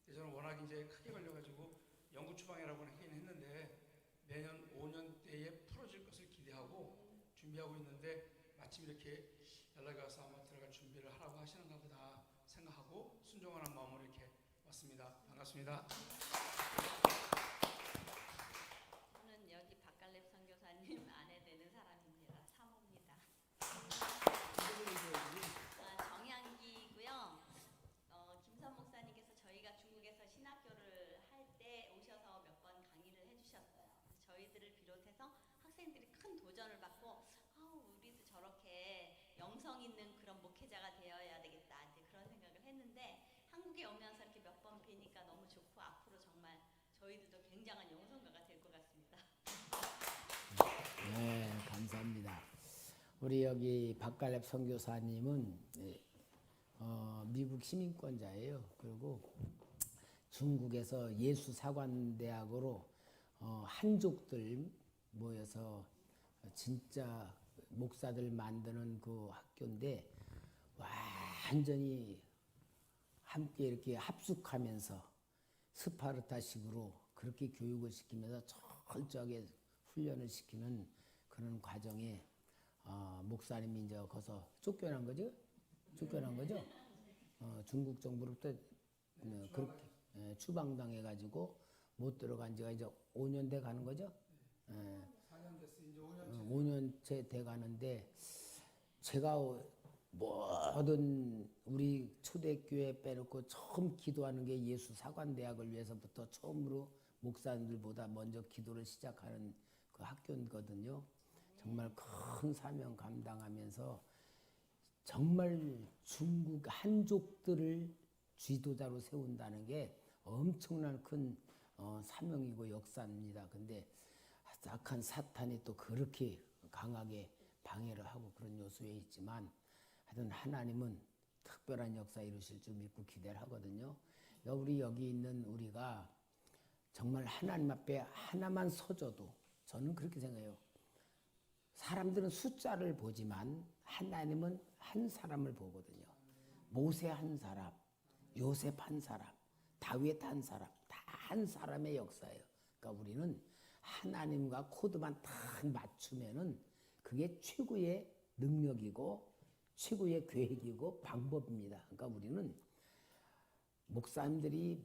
근데 저는 워낙 이제 크게 걸려가지고 영구 추방이라고는 하긴 했는데 내년 5년 때에 풀어질 것을 기대하고 준비하고 있는데 마침 이렇게 연락이 와서 아마 들어갈 준비를 하라고 하시는가 보다 생각하고 순종하는 마음으로 이렇게 왔습니다. 반갑습니다. 저는 여기 박갈렙 선교사님 아내 되는 사람입니다. 사모입니다. 정향기고요. 김선 목사님께서 저희가 중국에서 신학교를 할 때 오셔서 몇 번 강의를 해주셨어요. 저희들을 비롯해서 학생들이 큰 도전을 받고 우리도 저렇게 영성 있는 그런 목회자가 되어야 되겠다 이제 그런 생각을 했는데 한국에 오면서 이렇게 몇 번 뵈니까 너무 좋고 앞으로 정말 저희들도 굉장한 영성가가 될 것 같습니다. 네, 감사합니다. 우리 여기 박갈렙 선교사님은 미국 시민권자예요. 그리고 중국에서 예수사관대학으로 한족들 모여서 진짜 목사들 만드는 그 학교인데 완전히 함께 이렇게 합숙하면서 스파르타식으로 그렇게 교육을 시키면서 철저하게 훈련을 시키는 그런 과정에 목사님이 이제 거기서 쫓겨난 거죠? 중국 정부로부터 그렇게 추방당해가지고 못 들어간 지가 이제 5년 돼 가는 거죠? 4년 됐어요. 이제 5년째 돼 가는데 제가 모든 우리 초대교회 빼놓고 처음 기도하는 게 예수 사관대학을 위해서부터 처음으로 목사님들보다 먼저 기도를 시작하는 그 학교거든요. 정말 큰 사명 감당하면서 정말 중국 한족들을 지도자로 세운다는 게 엄청난 큰 사명이고 역사입니다. 근데 악한 사탄이 또 그렇게 강하게 방해를 하고 그런 요소에 있지만 하여튼 하나님은 특별한 역사 이루실 줄 믿고 기대를 하거든요. 우리 여기 있는 우리가 정말 하나님 앞에 하나만 서줘도 저는 그렇게 생각해요. 사람들은 숫자를 보지만 하나님은 한 사람을 보거든요. 모세 한 사람, 요셉 한 사람, 다윗 한 사람, 다 한 사람의 역사예요. 그러니까 우리는 하나님과 코드만 딱 맞추면은 그게 최고의 능력이고 최고의 계획이고 방법입니다. 그러니까 우리는 목사님들이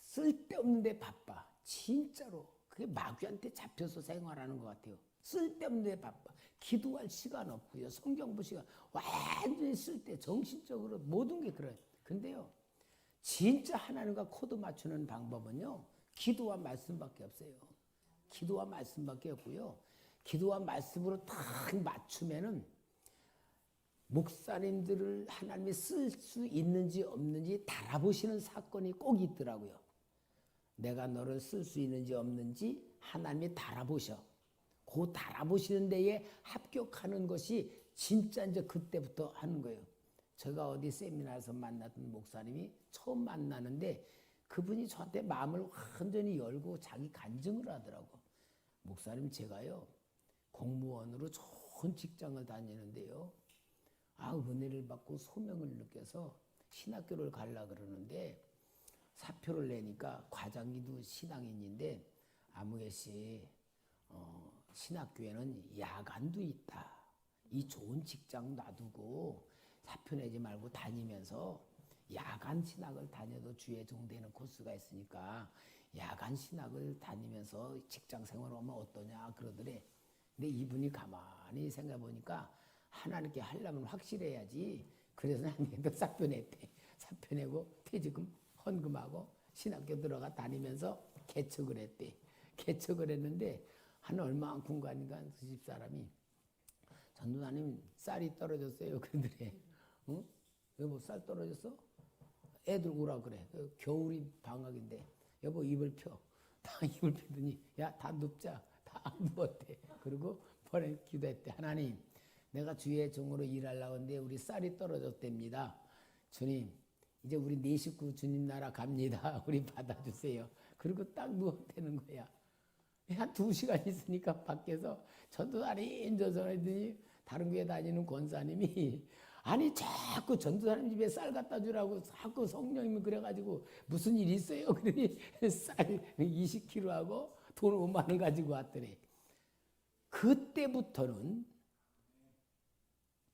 쓸데없는 데 바빠. 진짜로 그게 마귀한테 잡혀서 생활하는 것 같아요. 쓸데없는 데 바빠. 기도할 시간 없고요. 성경 볼 시간 완전히 정신적으로 모든 게 그래요. 근데요. 진짜 하나님과 코드 맞추는 방법은요. 기도와 말씀밖에 없어요. 기도와 말씀밖에 없고요. 기도와 말씀으로 딱 맞추면은 목사님들을 하나님이 쓸 수 있는지 없는지 달아보시는 사건이 꼭 있더라고요. 내가 너를 쓸 수 있는지 없는지 하나님이 달아보셔. 그 달아보시는 데에 합격하는 것이 진짜 이제 그때부터 하는 거예요. 제가 어디 세미나에서 만났던 목사님이 처음 만나는데 그분이 저한테 마음을 완전히 열고 자기 간증을 하더라고. 목사님 제가요 공무원으로 좋은 직장을 다니는데요. 은혜를 받고 소명을 느껴서 신학교를 가려고 그러는데 사표를 내니까 과장기도 신앙인인데 아무개씨 신학교에는 야간도 있다. 이 좋은 직장 놔두고 사표 내지 말고 다니면서 야간 신학을 다녀도 주의 종되는 코스가 있으니까 야간 신학을 다니면서 직장 생활을 하면 어떠냐 그러더래. 근데 이분이 가만히 생각해 보니까 하나님께 하려면 확실해야지. 그래서 나한테 사표 냈대. 사표 내고 퇴직금 헌금하고 신학교 들어가 다니면서 개척을 했대. 개척을 했는데 한 얼마만큼 가니까 그 집사람이 전도사님 쌀이 떨어졌어요. 그러더래. 응? 여보 쌀 떨어졌어? 애들 오라 그래. 겨울이 방학인데 여보 이불 펴. 다 이불 펴더니 야 다 눕자. 다 누웠대. 그리고 번에 기도했대. 하나님 내가 주의 종으로 일하려고 하는데 우리 쌀이 떨어졌답니다. 주님 이제 우리 네 식구 주님 나라 갑니다. 우리 받아주세요. 그리고 딱 누웠다는 거야. 한 2시간 있으니까 밖에서 전도사님 전도사님이 다른 교회 다니는 권사님이 아니 자꾸 전도사님 집에 쌀 갖다 주라고 자꾸 성령님이 그래가지고 무슨 일 있어요? 그러니 쌀 20kg하고 돈 5만 원 가지고 왔더래. 그때부터는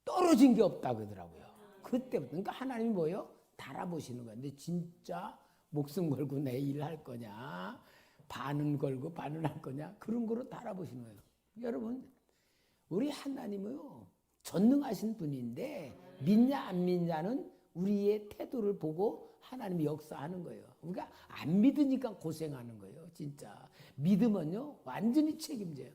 떨어진 게 없다 그러더라고요. 그때부터. 그러니까 하나님이 뭐예요? 달아보시는 거야. 근데 진짜 목숨 걸고 내 일 할 거냐? 반은 걸고 반은 할 거냐? 그런 거로 달아보시는 거예요. 여러분 우리 하나님은요 전능하신 분인데 믿냐 안 믿냐는 우리의 태도를 보고 하나님이 역사하는 거예요. 우리가 안 믿으니까 고생하는 거예요. 진짜 믿으면요 완전히 책임져요.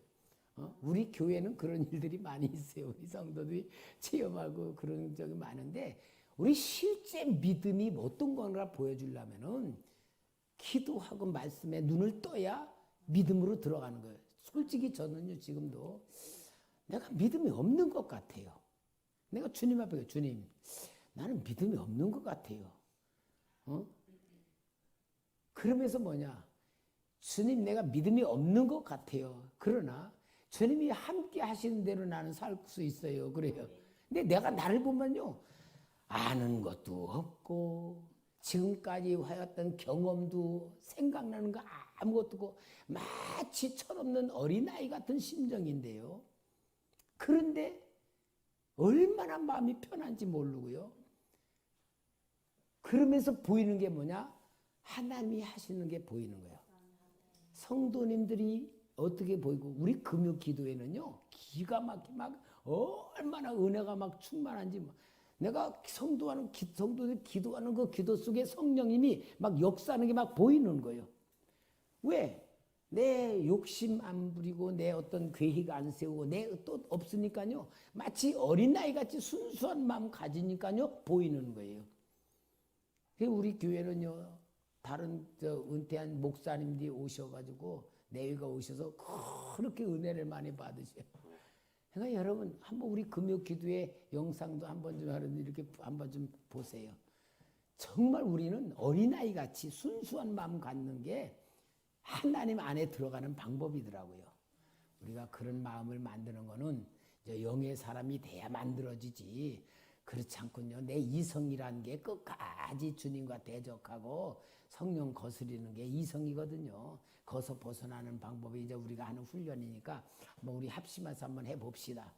우리 교회는 그런 일들이 많이 있어요. 우리 성도들이 체험하고 그런 적이 많은데 우리 실제 믿음이 어떤 건가 보여주려면은 기도하고 말씀에 눈을 떠야 믿음으로 들어가는 거예요. 솔직히 저는요 지금도 내가 믿음이 없는 것 같아요. 내가 주님 앞에 주님 나는 믿음이 없는 것 같아요. 그러면서 뭐냐 주님 내가 믿음이 없는 것 같아요. 그러나 주님이 함께 하시는 대로 나는 살 수 있어요. 그래요. 근데 내가 나를 보면요 아는 것도 없고 지금까지 하였던 경험도 생각나는 거 아무것도 없고 마치 철없는 어린아이 같은 심정인데요. 그런데 얼마나 마음이 편한지 모르고요. 그러면서 보이는 게 뭐냐? 하나님이 하시는 게 보이는 거예요. 성도님들이 어떻게 보이고 우리 금요 기도에는요. 기가 막히게 막 얼마나 은혜가 막 충만한지 내가 성도들 기도하는 그 기도 속에 성령님이 막 역사하는 게 막 보이는 거예요. 왜? 내 욕심 안 부리고 내 어떤 계획 안 세우고 내 뜻 없으니까요. 마치 어린아이같이 순수한 마음 가지니까요. 보이는 거예요. 우리 교회는요. 다른 은퇴한 목사님들이 오셔가지고 내외가 오셔서 그렇게 은혜를 많이 받으셔요. 그러니까 여러분 한번 우리 금요 기도의 영상도 한번 좀 하는데 이렇게 한번 좀 보세요. 정말 우리는 어린아이 같이 순수한 마음 갖는 게 하나님 안에 들어가는 방법이더라고요. 우리가 그런 마음을 만드는 거는 이제 영의 사람이 돼야 만들어지지. 그렇지 않군요. 내 이성이라는 게 끝까지 주님과 대적하고 성령 거스리는 게 이성이거든요. 거기서 벗어나는 방법이 이제 우리가 하는 훈련이니까 뭐 우리 합심해서 한번 해봅시다.